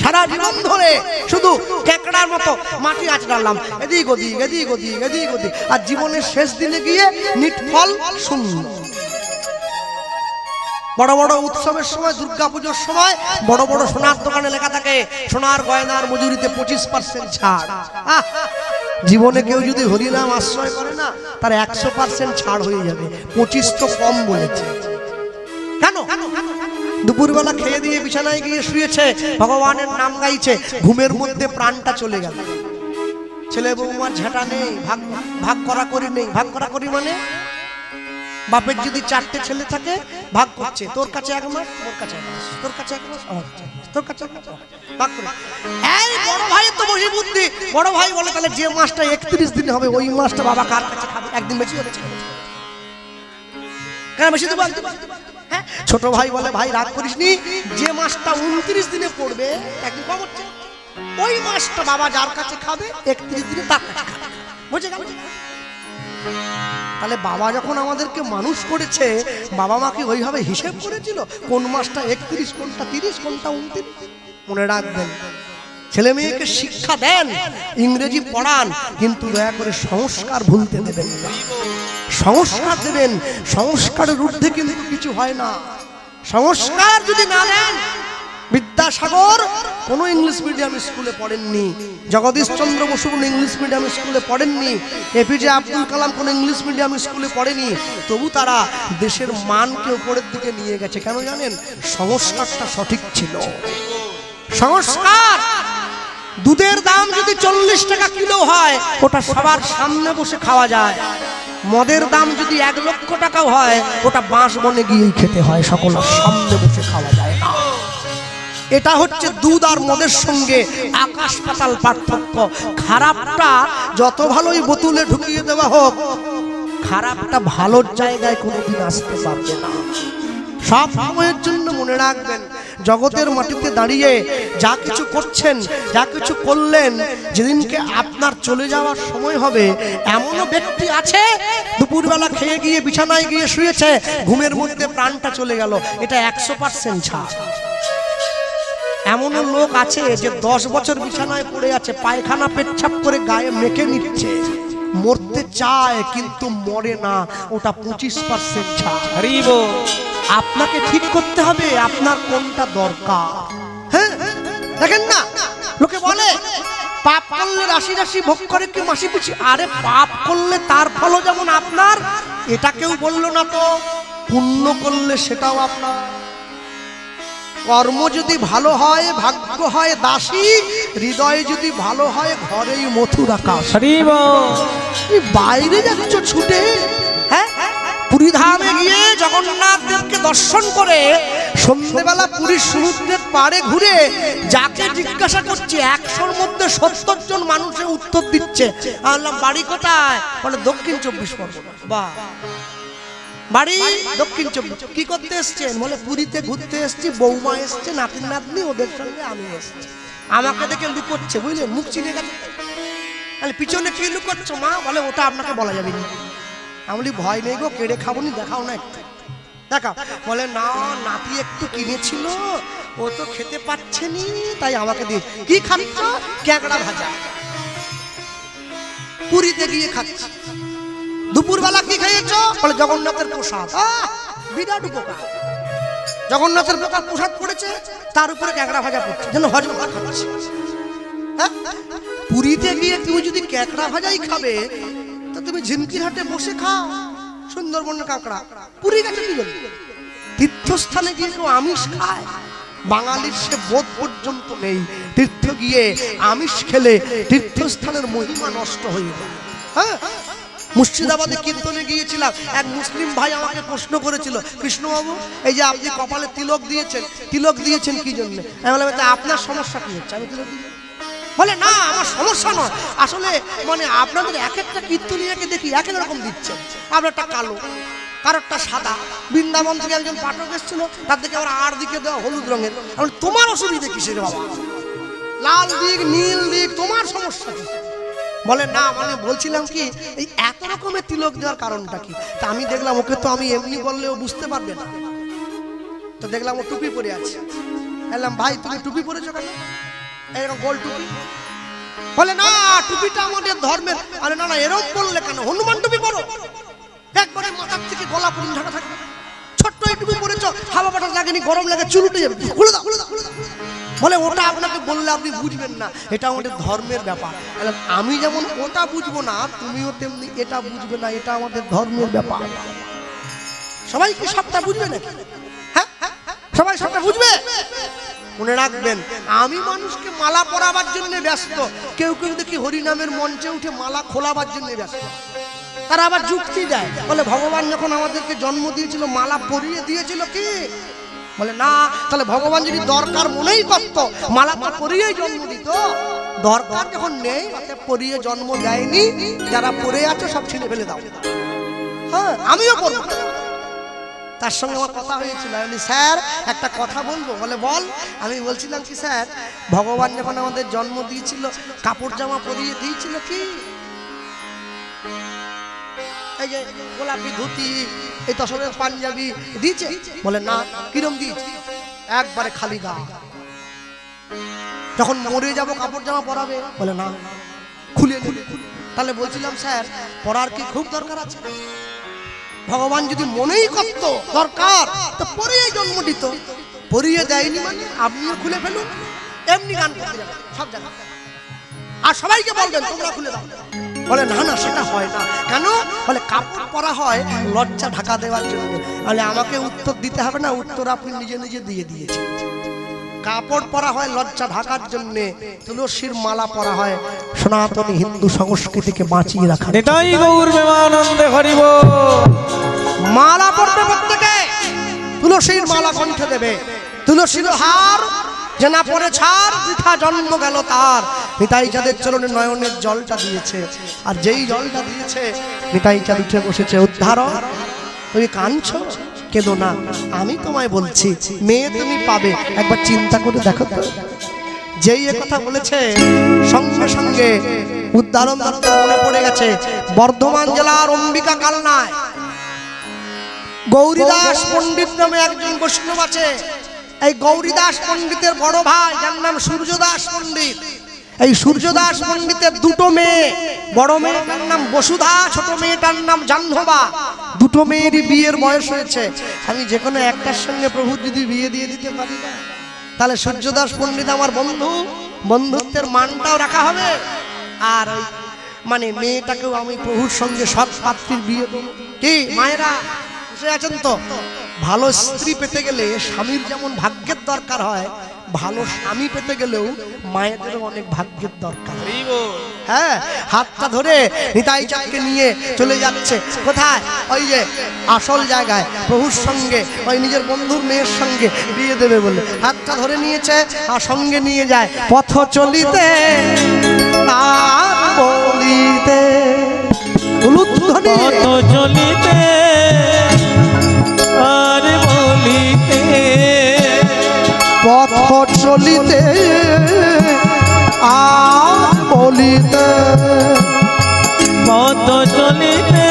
সারা জীবন ধরে শুধু কেকড়ার মতো মাটি আঁচড়ালাম, এদিক ওদিক এদিক ওদিক এদিক ওদিক, আর জীবনের শেষ দিনে গিয়ে নিটফল শূন্য। বড় বড় উৎসবের সময়, দুর্গাপুজোর সময় বড় বড় সোনার দোকানে লেখা থাকে সোনার গয়নার মজুরিতে 25% ছাড়। জীবনে কেউ যদি হরিনাম আশ্রয় করে না, তার 100% ছাড় হয়ে যাবে। 25 তো কম বলেছে। কেন? দুপুরবেলা খেয়ে দিয়ে বিছানায় গিয়ে শুয়েছে, ভগবানের নাম গাইছে, ঘুমের মধ্যে প্রাণটা চলে গেল। ছেলে বৌমার ঝাঁটা নেই, ভাগ করা করি নেই। ভাগ করা করি মানে বাপের যদি 4টে ছেলে থাকে, ভাগ করছে, তোর কাছে 1 মাস, তোর কাছে 1 মাস, তোর কাছে 1 মাস, আমার কাছে 1 মাস, তোর কাছে 1 মাস, ভাগ করে। এই বড় ভাইয়ের তো বসে বুদ্ধি। বড় ভাই বলে তাহলে যে মাসটা 31 দিন হবে, ওই মাসটা বাবা কার কাছে খাবে? একদিন বেশি হবে, কেন বেশি দেবো? হ্যাঁ, ছোট ভাই বলে ভাই রাগ করিস নি, যে মাসটা 29 দিনে পড়বে, একদিন কম হচ্ছে, ওই মাসটা বাবা যার কাছে খাবে 31 দিনে তার কাছে খাবে। বুঝে গেল? তাহলে বাবা যখন আমাদেরকে মানুষ করেছে, বাবা মাকে ওইভাবে হিসেব করেছিল, কোন মাসটা 31, কোনটা 30, কোনটা 29। মনে রাখবেন, ছেলে মেয়েকে শিক্ষা দেন, ইংরেজি পড়ান, কিন্তু দয়া করে সংস্কার ভুলতে দেবেন না। সংস্কার দেবেন, সংস্কারের ঊর্ধ্বে কিন্তু কিছু হয় না। সংস্কার যদি না দেন, বিদ্যাসাগর কোনো ইংলিশ মিডিয়াম স্কুলে পড়েননি, জগদীশচন্দ্র বসু কোনো ইংলিশ মিডিয়াম স্কুলে পড়েননি, এপিজে আব্দুল কালাম কোনো ইংলিশ মিডিয়াম স্কুলে পড়েনি, তবু তারা দেশের মানকে উপরের দিকে নিয়ে গেছে। কেন জানেন? সংস্কারটা সঠিক ছিল। সংস্কার। দুধের দাম যদি 40 টাকা কিলো হয়, ওটা সবার সামনে বসে খাওয়া যায়। মদের দাম যদি 1 লক্ষ টাকাও হয়, ওটা বাঁশ বনে গিয়েই খেতে হয়, সকলের সামনে বসে খাওয়া যায় না। এটা হচ্ছে দুধ আর মদের সঙ্গে আকাশ পাতাল পার্থক্য। খারাপটা যত ভালোই বোতলে ঢুকিয়ে দেওয়া হোক, খারাপটা ভালোর জায়গায় কোনোদিন আসতে পারবে না। সব সময়ের জন্য মনে রাখবেন, জগতের মাটিতে দাঁড়িয়ে যা কিছু করছেন, যা কিছু করলেন, যেদিনকে আপনার চলে যাওয়ার সময় হবে, এমনও ব্যক্তি আছে দুপুরবেলা খেয়ে গিয়ে বিছানায় গিয়ে শুয়েছে, ঘুমের মধ্যে প্রাণটা চলে গেল, এটা 100% ছাড়। এমনও লোক আছে যে 10 বছর বিছানায় পড়ে আছে, পায়খানা পেচ্ছাপ করে গায়ে মেখে নিচ্ছে, মরতে চায় কিন্তু মরে না, ওটা 25% ছাড়। আপনাকে ঠিক করতে হবে আপনার কোনটা দরকার। হ্যাঁ, দেখেন না, লোকে বলে পাপ করলে রাশি রাশি ভোগ করে কি মাসি পিছি। আরে পাপ করলে তার ফলও যেমন আপনার, এটা কেউ বললো না তো, পুণ্য করলে সেটাও আপনার। কর্ম যদি ভালো হয় ভাগ্য হয় দাসী, হৃদয় যদি ভালো হয় ঘরেই মথুর আকাশ। বাইরে যাচ্ছ ছুটে, হ্যাঁ পুরী ধামে গিয়ে জগন্নাথ দেবকে দর্শন করে সন্ধ্যেবেলা পুরীর সমুদ্রের পাড়ে ঘুরে যাকে জিজ্ঞাসা করছি 100-র মধ্যে 70 জন মানুষের উত্তর দিচ্ছে। আমি বললাম বাড়ি কোথায়? বলে দক্ষিণ 24 পরগনা। বাহ, বাড়ি দক্ষিণ 24। কি করতে এসছেন? বলে পুরীতে ঘুরতে এসছি, বৌমা এসছে, নাতিন নাতনি, ওদের সঙ্গে আমি এসছি। আমাকে দেখে লুকোচ্ছে, বুঝলে, মুখ চিনে গেছে। পিছনে কি লুকোচ্ছ মা? বলে ওটা আপনাকে বলা যাবে না। আমি বলি ভয় নেই গো, কেড়ে খাবো নি, দেখাও না একটু, দেখাও। বলে না, নাতি একটু কিনেছিল, ও তো খেতে পাচ্ছে নি, তাই আমাকে দিয়ে। কি খাচ্ছ? ক্যাকড়া ভাজা। পুরীতে গিয়ে খাচ্ছি। দুপুরবেলা কি খেয়েছ? বলে জগন্নাথের প্রসাদ। বিরাট উপকার। জগন্নাথের প্রসাদ পড়েছে, তার উপরে ক্যাকড়া ভাজা পড়ছে, যেন হজম খাচ্ছে। পুরীতে গিয়ে তুমি যদি ক্যাকড়া ভাজাই খাবে, তা তুমি ঝিনকির হাটে বসে খাও সুন্দরবনের কাঁকড়া। পুরী গেছে কি বলি? তীর্থস্থানে গিয়ে কেউ আমিষ খায়? বাঙালির সে বোধ পর্যন্ত নেই। তীর্থ গিয়ে আমিষ খেলে তীর্থস্থানের মহিমা নষ্ট হয়ে যায়। হ্যাঁ, মুর্শিদাবাদে কীর্তনে গিয়েছিলাম, এক মুসলিম ভাই আমাকে প্রশ্ন করেছিল, কৃষ্ণবাবু এই যে আপনি কপালে তিলক দিয়েছেন কি জন্য? আমি বললাম আপনার সমস্যা কি হচ্ছে? আমি তিলক দিই। বলে না, আমার সমস্যা নয়, আসলে মানে আপনাদের এক একটা কীর্তনিয়াকে দেখি এক এক রকম দিচ্ছেন। আপনারটা কালো, কারোরটা সাদা। বৃন্দাবন থেকে একজন পাঠক এসেছিল, তার দিকে আবার আর দিকে দেওয়া হলুদ রঙের। তোমার অসুবিধা কিসের বাবা? লাল দিক, নীল দিক, তোমার সমস্যা কি? বলে না, মানে বলছিলাম কি, এই এত রকমের তিলক দেওয়ার কারণটা কি? তা আমি দেখলাম ওকে তো আমি এমনি বললেও বুঝতে পারবে না, তো দেখলাম ও টুপি পরে আছে। বললাম ভাই তুমি টুপি পরেছো কেন? এরকম গোল টুপি। বলে না, টুপিটা আমাদের ধর্মের। আরে না না, এরকম বললে কেন? হনুমান টুপি পরো, একবারে মাথার থেকে গলা পর্যন্ত ঢাকা থাকবে। ছোট্ট এই টুপি পরেছো, হাওয়া বাতাস লাগেনি, গরম লাগে, চুল উঠে যাবে, খুলে দাও, খুলে দাও, খুলে দাও। বলে ওটা আপনাকে বললে আপনি বুঝবেন না, এটা আমাদের ধর্মের ব্যাপার। আমি যেমন ওটা বুঝবো না, তুমিও তেমনি এটা বুঝবে না, এটা আমাদের ধর্মের ব্যাপার। সবাই কি সবটা বুঝবে নাকি? হ্যাঁ, সবাই সবটা বুঝবে? মনে রাখবেন, আমি মানুষকে মালা পরাবার জন্য ব্যস্ত, কেউ কেউ দেখি হরিনামের মঞ্চে উঠে মালা খোলাবার জন্য ব্যস্ত। তারা আবার যুক্তি দেয়, বলে ভগবান যখন আমাদেরকে জন্ম দিয়েছিল মালা পরিয়ে দিয়েছিল কি? বলে না, তাহলে ভগবান যদি দরকার মনেই করত মালা পরিয়েই জন্ম দিত। দরকার যখন নেই, পরিয়ে জন্ম দেয়নি, যারা পরে আছো সব ছেড়ে ফেলে দাও। হ্যাঁ, আমিও বলবো। তার সঙ্গে আমার কথা হয়েছিল, আমি স্যার একটা কথা বলবো। বলে বল। আমি বলছিলাম কি স্যার, ভগবান যখন আমাদের জন্ম দিয়েছিল কাপড় জামা পরিয়ে দিয়েছিল কি? এই যে গোলাপি ধুতি, এই তসরের পাঞ্জাবি দিয়েছে? বলে না। কিরম দিয়েছে? একবারে খালি গা। যখন মরে যাব কাপড় জামা পরাবে? বলে না, খুলে খুলে। তাহলে বলছিলাম স্যার, পরার কি খুব দরকার আছে? ভগবান যদি মনেই করত দরকার, তো পরিয়ে জন্ম দিত। পরিয়ে দেয়নি মানে আপনিও খুলে ফেলুন, এমনি গান করতে যাবেন সব জায়গা, আর সবাইকে বলবেন তোমরা খুলে দাও। বলে না না, সেটা হয় না। কেন? বলে কাপড় পরা হয় লজ্জা ঢাকা দেওয়ার জন্য। বলে আমাকে উত্তর দিতে হবে না, উত্তর আপনি নিজে নিজে দিয়ে দিয়েছেন। কাপড় পরা হয় লজ্জা ঢাকার জন্য, তুলসীর মালা পরা হয় সনাতনী হিন্দু সংস্কৃতিকে বাঁচিয়ে রাখার। এটাই গৌর প্রেমানন্দে হরি বল। মালা পড়তে প্রত্যেকে তুলসীর মালা কণ্ঠে দেবে। তুলসীর হার যে না পরে ছাড়, বৃথা জন্ম গেল তার। নিতাই চাঁদের চরণে নয়নের জলটা দিয়েছে, আর যেই জলটা দিয়েছে নিতাই চাঁদ উঠে বসেছে। উদ্ধারণ, তুমি কাঁদছো? কেঁদো না, আমি তোমায় বলছি মেয়ে তুমি পাবে, একবার চিন্তা করে দেখো তো। যেই কথা বলেছে সঙ্গে সঙ্গে উদ্ধারণ মনে পড়ে গেছে বর্ধমান জেলার অম্বিকা কালনায় গৌরীদাস পণ্ডিত নামে একজন বৈষ্ণব আছে। এই গৌরীদাস পণ্ডিতের বড় ভাই, যার নাম সূর্যদাস পণ্ডিত। এই সূর্যদাস পণ্ডিতের দুটো মেয়ে, বড় মেয়েটার নাম বসুধা, ছোট মেয়েটার নাম জাহ্নবা। দুটো মেয়েরই বিয়ের বয়স হয়েছে। আমি যে কোনো একটার সঙ্গে প্রভু যদি বিয়ে দিয়ে দিতে পারি না, তাহলে সূর্যদাস পণ্ডিত আমার বন্ধু, বন্ধুত্বের মানটাও রাখা হবে, আর মানে মেয়েটাকেও আমি প্রভুর সঙ্গে সৎ পাত্রীর বিয়ে দেবো। কি মায়েরা বসে আছেন তো? ভালো স্ত্রী পেতে গেলে স্বামীর যেমন ভাগ্যের দরকার হয়, ভালো স্বামী পেতে গেলেও মায়েদেরও অনেক ভাগ্যের দরকার। হ্যাঁ, হাতটা ধরে নিতাই চাঁদকে নিয়ে চলে যাচ্ছে কোথায়? ওই যে আসল জায়গায়, প্রভুর সঙ্গে, ওই নিজের বন্ধুর মেয়ের সঙ্গে বিয়ে দেবে বলে হাতটা ধরে নিয়েছে আর সঙ্গে নিয়ে যায়। পথ চলিতে তার বলিতে, পথ চলিতে আর বলিতে, পথ চলিতে আর বলিতে, পথ চলিতে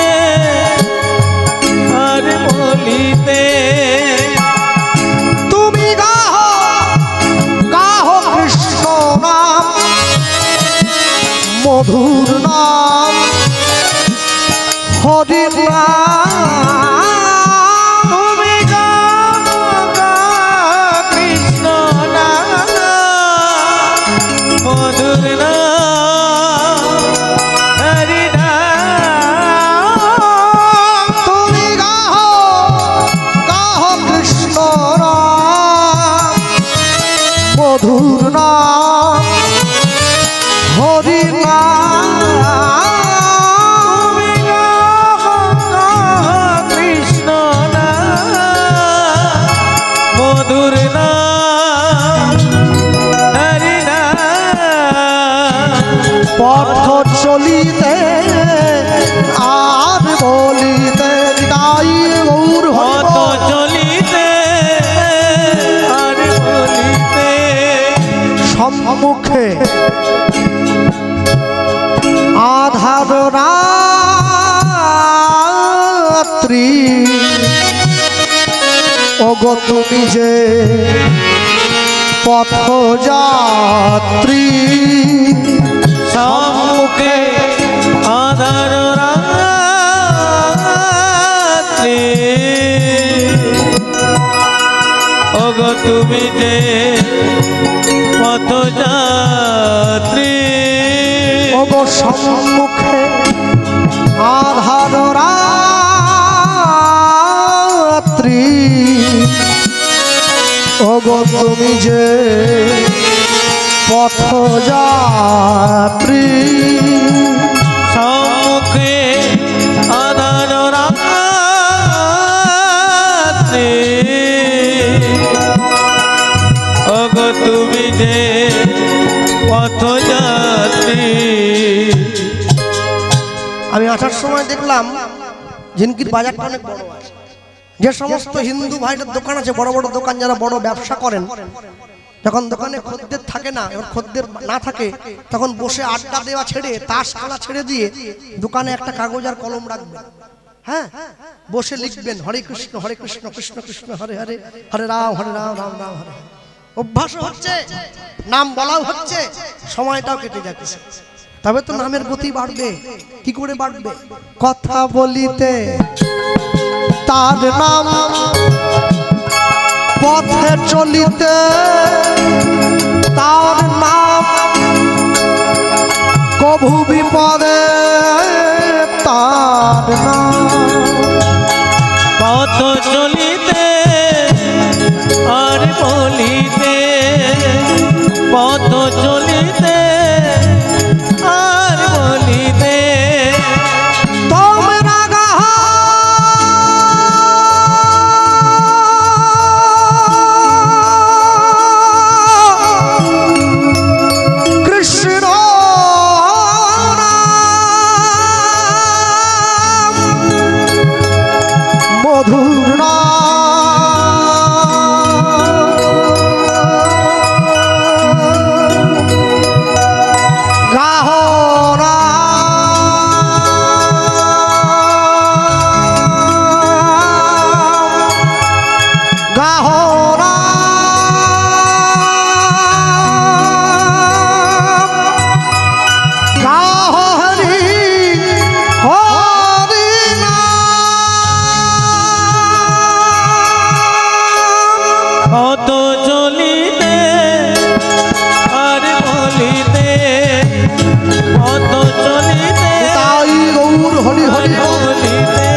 আর বলিতে, তুমি গাহ গাহ কৃষ্ণ নাম, মধুর নাম, হরি নাম। তুমি কৃষ্ণ নাম, মধুর নাম, হরি নাম। তুমি গাহ গাহ কৃষ্ণ নাম, মধুর নাম, হরি নাম। কৃষ্ণ নাম, মধুর নাম, হরি নাম। পথ চলিতে আর বলিতে, তাই গৌর পথ চলিতে আর বলিতে, সম্মুখে আধার রাত্রি, ওগো তুমি যে পথযাত্রী, সম্মুখে আধার রাত্রি, ওগো তুমি যে পথযাত্রী, ওগো সম্মুখে আধার রাত্রি, ওগো তুমি যে পথযাত্রী, সম্মুখে আধার রাত্রি, ওগো তুমি যে পথযাত্রী। আমি আসার সময় দেখলাম ঝিনকির বাজারটা অনেক বড় আছে। যে সমস্ত হিন্দু ভাইদের দোকান আছে, বড় বড় দোকান, যারা বড় ব্যবসা করেন, যখন দোকানে খদ্দের থাকে না, যখন খদ্দের না থাকে তখন বসে আড্ডা দেওয়া ছেড়ে, তাস খেলা ছেড়ে দিয়ে দোকানে একটা কাগজ আর কলম রাখবেন। হ্যাঁ, বসে লিখবেন হরে কৃষ্ণ কৃষ্ণ কৃষ্ণ হরে হরে, হরে রাম রাম রাম হরে হরে। অভ্যাস হচ্ছে, নাম বলাও হচ্ছে, সময়টাও কেটে যাচ্ছে। তবে তো নামের গতি বাড়বে। কি করে বাড়বে? কথা বলিতে তার নাম, পথে চলিতে তার নাম, কভু বিপদে তার নাম। পথ চলিতে আর বলিতে, পথ চলিতে আর বলিতে, তোমরা গাহ কৃষ্ণ নাম, মধুর নাম, গাহ পথ চলিতে আর বলিতে, পথ চলিতে তাই গৌর হরি হরি বলিতে,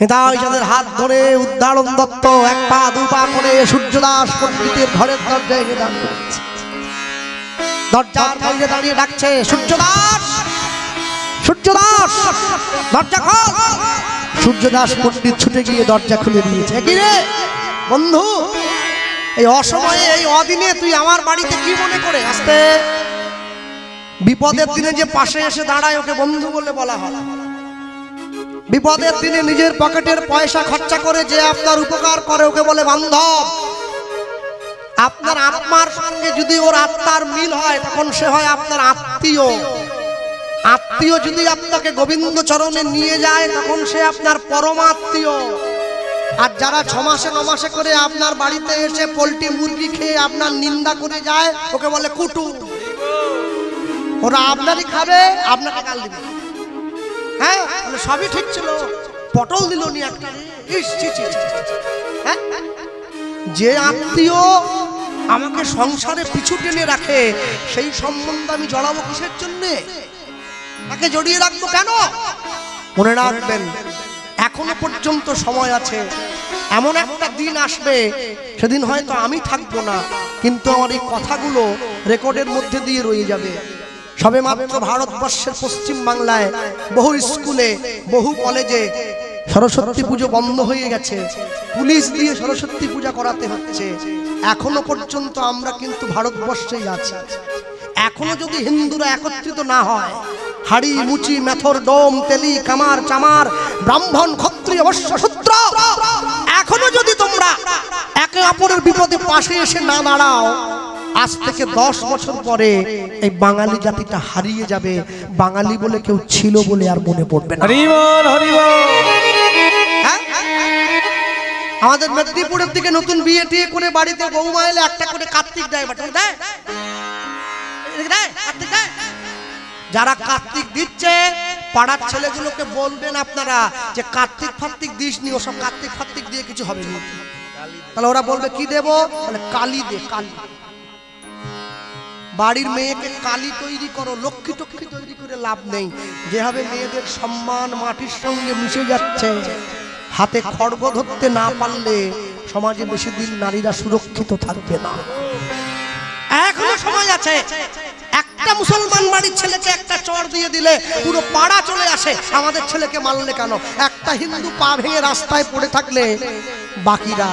তাই যাদের হাত ধরে উদ্ধারণ দত্ত এক পা দু পা করে সূর্যদাস পণ্ডিতের ঘরের দরজায় এনে দাঁড়িয়ে আছে। দরজার বাইরে দাঁড়িয়ে ডাকছে, সূর্যদাস, সূর্যদাস, দরজা খোল। সূর্যদাস পণ্ডিত ছুটে গিয়ে দরজা খুলে দিয়েছে। কি রে বন্ধু, এই অসময়ে এই অদিনে তুই আমার বাড়িতে কি মনে করে আসতে? বিপদের দিনে যে পাশে এসে দাঁড়ায় ওকে বন্ধু বলে বলা হয়। বিপদের দিনে নিজের পকেটের পয়সা খরচা করে যে আপনার উপকার করে ওকে বলে বান্ধব। আপনার আত্মার সঙ্গে যদি ওর আত্মার মিল হয় তখন সে হয় আপনার আত্মীয়। আত্মীয় যদি আপনাকে গোবিন্দ চরণে নিয়ে যায় তখন সে আপনার পরমাত্মীয়। আর যারা 6 মাসে 9 মাসে করে আপনার বাড়িতে এসে পোল্ট্রি মুরগি খেয়ে আপনার নিন্দা করে যায় ওকে বলে কুটুম। ওরা আপনারই খাবে, আপনাকে গাল দিবে। হ্যাঁ, সবই ঠিক ছিল, পটল দিল নি একটা। যে আত্মীয় আমাকে সংসারে পিছু টেনে রাখে সেই সম্বন্ধ আমি জড়াবো কিসের জন্যে? তাকে জড়িয়ে রাখবো কেন? মনে রাখবেন, এখনো পর্যন্ত সময় আছে। এমন একটা দিন আসবে সেদিন হয়তো আমি থাকবো না, কিন্তু আমার এই কথাগুলো রেকর্ডের মধ্যে দিয়ে রয়ে যাবে। সবে মাত্র ভারতবর্ষের পশ্চিম বাংলায় বহু স্কুলে বহু কলেজে সরস্বতী পুজো বন্ধ হয়ে গেছে, পুলিশ দিয়ে সরস্বতী পূজা করাতে হচ্ছে। এখনো পর্যন্ত আমরা কিন্তু ভারতবর্ষেই আছি। এখনো যদি হিন্দুরা একত্রিত না হয়, হাড়ি মুচি মেথর ডোম তেলি কামার চামার ব্রাহ্মণ ক্ষত্রিয় বৈশ্য শূদ্র, এখনো যদি তোমরা একে অপরের বিপদে পাশে এসে না দাঁড়াও, আজ থেকে 10 বছর পরে এই বাঙালি জাতিটা হারিয়ে যাবে। বাঙালি বলে কেউ ছিল বলে আর মনে পড়বে না। আমাদের মেদিনীপুরের দিকে নতুন বিয়ে টিয়ে করে বাড়িতে বৌমা এলে একটা করে কার্তিক দেয়, যারা কার্তিক দিচ্ছে পাড়ার ছেলেগুলোকে বলবেন আপনারা যে কার্তিক ফার্তিক দিস নি, ওসব কার্তিক ফার্তিক দিয়ে কিছু হবে না। তাহলে ওরা বলবে কি দেবো? বলে কালি দে, কালি। বাড়ির মেয়েকে কালি তৈরি করো, লক্ষ্মী টক্ষ্মী তৈরি করে লাভ নেই। যেভাবে মেয়েদের সম্মান মাটির সঙ্গে মিশে যাচ্ছে, হাতে খড়গ ধরতে না পারলে সমাজে বেশি দিন নারীরা সুরক্ষিত থাকবে না। এখনো সময় আছে। একটা মুসলমান বাড়ির ছেলেকে একটা চড় দিয়ে দিলে পুরো পাড়া চলে আসে, আমাদের ছেলেকে মারলে কেন? একটা হিন্দু পা ভেঙে রাস্তায় পড়ে থাকলে বাকিরা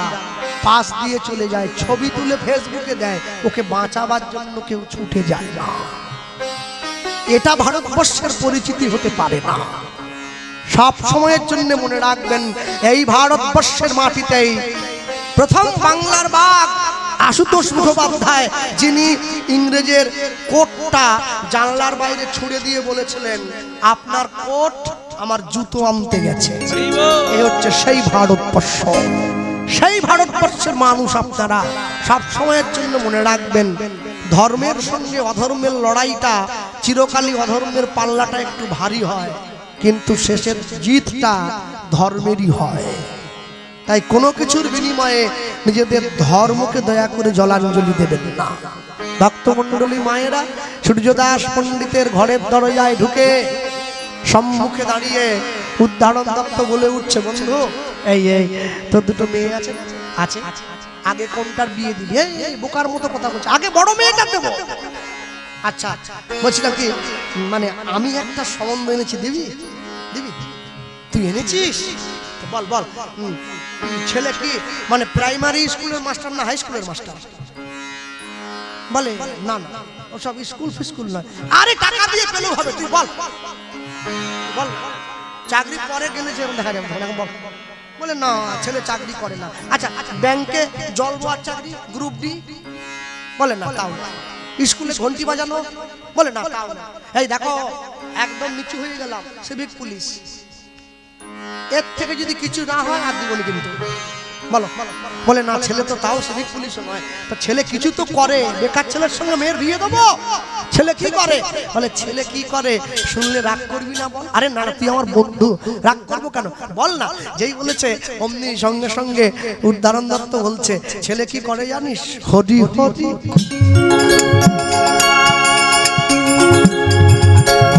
পাশ দিয়ে চলে যায়, ছবি তুলে ফেসবুকে দেয়, ওকে বাঁচাবার জন্য কেউ ছুটে যায় না। এটা ভারতবর্ষের পরিচিতি হতে পারে না। সব সময়ের জন্য মনে রাখবেন, এই ভারতবর্ষের মাটিতেই প্রথম বাংলার বাঘ আশুতোষ মুখোপাধ্যায়, যিনি ইংরেজের কোটটা জানলার বাইরে ছুঁড়ে দিয়ে বলেছিলেন, আপনার কোট আমার জুতো আনতে গেছে। এই হচ্ছে সেই ভারতবর্ষ, সেই ভারতবর্ষের মানুষ। আপনারা সব সময়ের জন্য মনে রাখবেন, ধর্মের সঙ্গে অধর্মের লড়াইটা চিরকালই অধর্মের পাল্লাটা একটু ভারী হয়, কিন্তু শেষের জিতটা ধর্মেরই হয়। তাই কোনো কিছুর বিনিময়ে নিজেদের ধর্মকে দয়া করে জলাঞ্জলি দেবেন না। ভক্তমণ্ডলী মায়েরা, সূর্যদাস পণ্ডিতের ঘরের দরজায় ঢুকে সম্মুখে দাঁড়িয়ে উদ্ধারণ দত্ত বলে উঠছে, বন্ধু এই এই তোর দুটো মেয়ে আছে? আছে। আগে কোনটার বিয়ে দিবি? এই বোকার মতো কথা বলছে, আগে বড় মেয়েটা দেবো। আচ্ছা, বলছিলাম কি, মানে আমি একটা সম্বন্ধ এনেছি, দিবি? দিবি? তুই এনেছিস? বল বল। ছেলে কি মানে প্রাইমারি স্কুলের মাস্টার না হাই স্কুলের মাস্টার? বলে না না, ওসব স্কুল ফিস্কুল নয়। আরে টাকা দিয়ে পেলেও হবে, তুই বল বল। চাকরি পরে গেলে যেরকম দেখা যাবে, বল। বলে না, ছেলে চাকরি করে না। আচ্ছা, ব্যাংকে জলবোয়ার চাকরি, গ্রুপ ডি? বলে না, তাও না। স্কুলে ঘন্টি বাজানো? বলে না, তাও না। এই দেখো, একদম নিচু হয়ে গেলাম, সিভিক পুলিশ। এর থেকে যদি কিছু না হয় আর দিব না কিন্তু। বলো। বলে না, ছেলে তো তাও সিভিক পুলিশও নয়। তা ছেলে কিছু তো করে, বেকার ছেলের সঙ্গে মেয়ের বিয়ে দেবো? ছেলে কি করে? বলে ছেলে কি করে শুনলে রাগ করবি না? বল। আরে না, তুই আমার বন্ধু, রাগ করবো কেন? বল না। যেই বলেছে অমনি সঙ্গে সঙ্গে উদ্ধারণ দত্ত বলছে, ছেলে কি করে জানিস? হরি হরি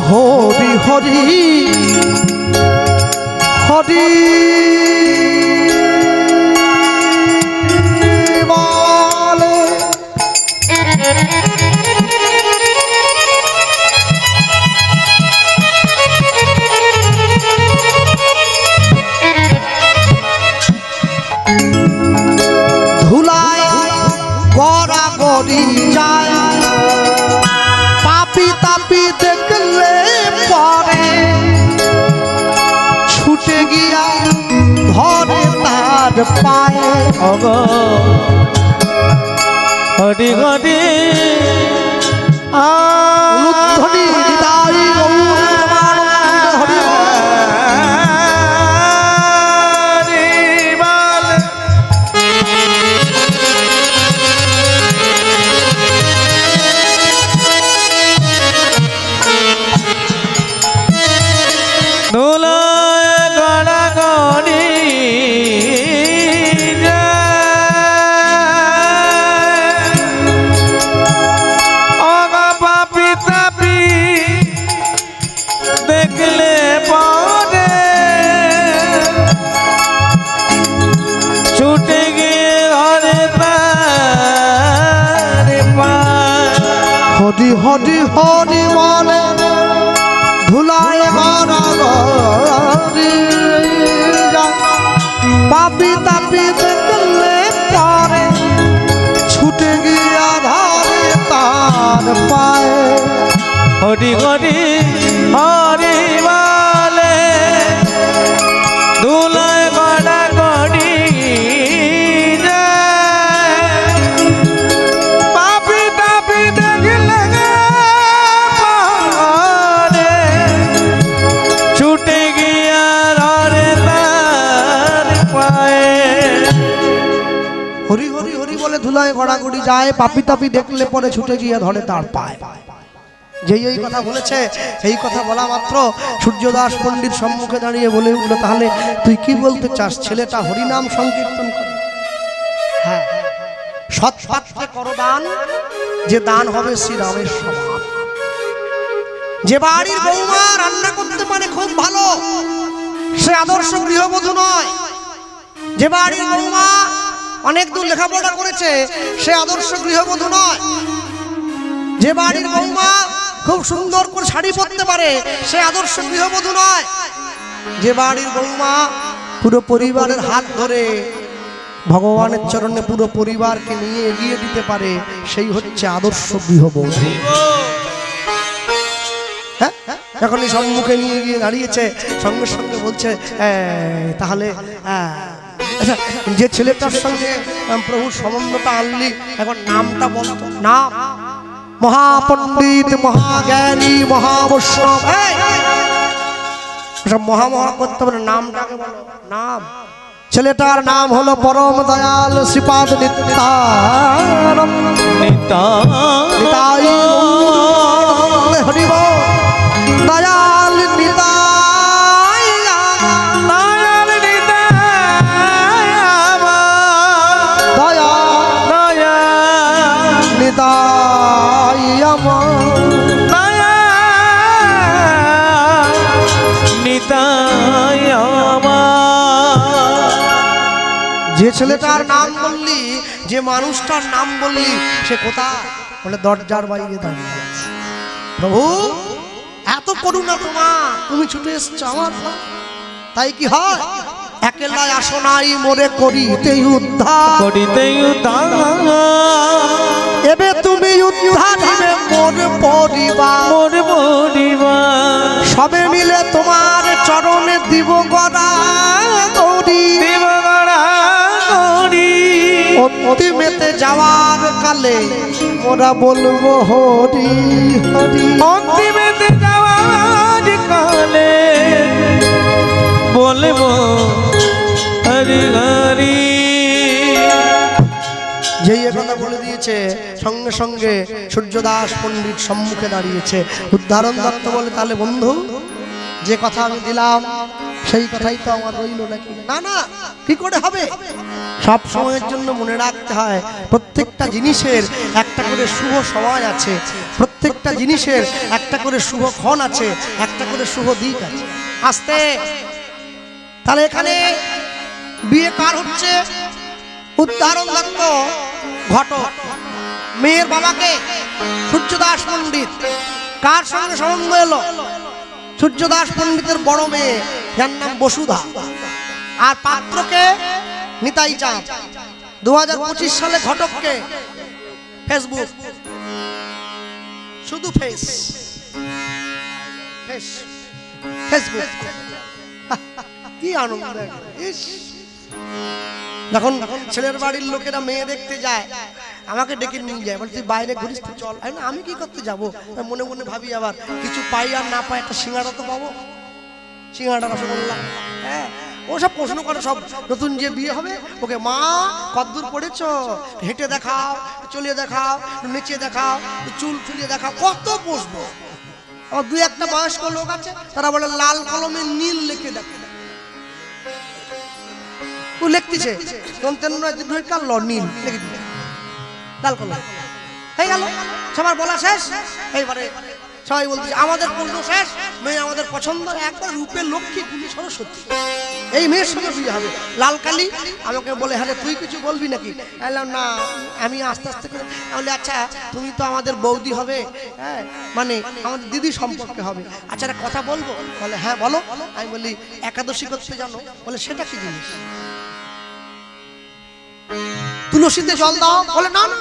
হরি হরি হরি বলে। ধুলায় গড়াগড়ি যায় পাপি তাপি দেখলে পরে ছুটে গিয়া ধরে তার পায়ে। ওগো হরি হরি উলুধ্বনি হৃদয় গৌরবানন্দ হরি বল। ধুলায় গড়াগড়ি দেখলে পরে ছুটে গিয়ে ঘরে তার পায়। হরি হরি হরি বলে ধুলায় গড়াগড়ি যায় পাপি তাপি দেখলে পরে ছুটে গিয়া ধরে তার পায়ে। হরি হরি হরি বলে ধুলায় গড়াগড়ি পাপি তাপি দেখলে পরে ছুটে গিয়া ধরে তার পায়ে। হরি হরি হরি বলে ধুলায় গড়াগড়ি যায় পাপি তাপি দেখলে পরে ছুটে গিয়ে ধরে তার পায়। যেই এই কথা বলেছে এই কথা বলা মাত্র সূর্যদাস পণ্ডিত সম্মুখে দাঁড়িয়ে বলে উঠল, তাহলে তুই কি বলতে চাস ছেলেটা হরিনাম সংকীর্তন করে? হ্যাঁ, সৎ পাত্রে করো দান, যে দান হবে শ্রীরামের সমান। যে বাড়ির বৌমা রান্না করতে পারে খুব ভালো, সে আদর্শ গৃহবধূ নয়। যে বাড়ির বৌমা অনেক দূর লেখাপড়া করেছে, সে আদর্শ গৃহবধূ নয়। যে বাড়ির বৌমা খুব সুন্দর করে শাড়ি পরতে পারে, সে আদর্শ গৃহবধূ নয়। যে বাড়ির বৌমা পুরো পরিবারের হাত ধরে ভগবানের চরণে পুরো পরিবারকে নিয়ে এগিয়ে দিতে পারে, সেই হচ্ছে আদর্শ গৃহবধূ। হ্যাঁ, যখনই সম্মুখে নিয়ে গিয়ে দাঁড়িয়েছে সঙ্গে সঙ্গে বলছে তাহলে আচ্ছা, যে ছেলেটার সঙ্গে প্রভুর সম্বন্ধটা আনলি এখন নামটা বলতো। নাম মহাপণ্ডিত, মহাজ্ঞানী, মহাবৈষ্ণব। মহা মহা করতে পারে, নামটাকে বলো। নাম ছেলেটার নাম হলো পরম দয়াল শ্রীপাদ নিতাই হরি বল। দয়াল নিতাই, দয়াল নিতাই যে ছেলেটার নাম বললি, যে মানুষটার নাম বললি, সে কোথায়? বলে দরজার বাইরে দাঁড়িয়ে আছে। প্রভু এত করুণা তোমার, তুমি ছুটে এসছো আমার, তাই কি হয়? একলাই আসো নাই মোরে করিতে উদ্ধার, এবে তুমি উদ্ধার দিবে মোর পরিবার। সবে মিলে তোমার চরণে দিব গড়া গৌরী। অন্তিমেতে যাওয়ার কালে ওরা বলবো হরি হরি। অন্তিমেতে যাওয়ার কালে বলবো হরি হরি। যেই কথা বলে দিয়েছে সঙ্গে সঙ্গে সূর্যদাস পণ্ডিত সম্মুখে দাঁড়িয়েছে। উদ্ধারণ দত্ত বলে, তাহলে বন্ধু যে কথা আমি দিলাম সেই কথাই তো আমার রইল নাকি? না না, কি করে হবে? সব সময়ের জন্য মনে রাখতে হয় প্রত্যেকটা জিনিসের একটা করে শুভ সময় আছে, প্রত্যেকটা জিনিসের একটা করে শুভ ক্ষণ আছে, একটা করে শুভ দিক আছে। আস্তে তাহলে এখানে বিয়ে কার হচ্ছে? উদাহরণ দত্ত ঘটক, মেয়ের বাবাকে সূর্যদাস পণ্ডিত। কার সঙ্গে সম্বন্ধ এলো? সূর্যদাস পণ্ডিতের বড় মেয়ে, যার নাম বসুধা। আর পাত্রকে নিতাই চাঁদ। 2025 সালে ঘটককে ফেসবুক, শুধু ফেসবুক। কি আনন্দ! ইস, যখন ছেলের বাড়ির লোকেরা মেয়ে দেখতে যায়, আমাকে ডেকে নিয়ে যায়, বলে তুই বাইরে ঘুরিস তো, চল। আমি কি করতে যাবো? মনে মনে ভাবি, আবার কিছু পাই আর না পাই, একটা সিঙ্গাড়া তো পাবো, সিঙ্গাড়া রসগোল্লা। হ্যাঁ, ও সব প্রশ্ন করে। সব নতুন যে বিয়ে হবে ওকে, মা কতদূর পড়েছো, হেঁটে দেখাও, চলিয়ে দেখাও, নেচে দেখাও, চুল ফুলিয়ে দেখাও, কত বসবো। আমার দুই একটা বয়স্ক লোক আছে, তারা বলে লাল কলমে নীল লিখে দেখে। ও লিখতেছে নীল লিখে দিতে, লাল কলম হয়ে গেল। সবার বলা শেষ। এইবারে সবাই বলতেছে আমাদের পূর্ণ শেষ, মেয়ে আমাদের পছন্দ, একবার রূপের লক্ষ্মী, গুলি সরস্বতী, এই মেয়ের সঙ্গে বিয়ে হবে। লাল কালি আমাকে বলে, হ্যাঁ তুই কিছু বলবি নাকি? না, আমি আস্তে আস্তে করে বলে, আচ্ছা তুমি তো আমাদের বৌদি হবে, হ্যাঁ মানে আমাদের দিদি সম্পর্কে হবে, আচ্ছা একটা কথা বলবো? বলে হ্যাঁ বলো। আমি বলি একাদশী করতে জানো? বলে সেটা কি জিনিস? তুলসীতে জল দাও? বলে না না।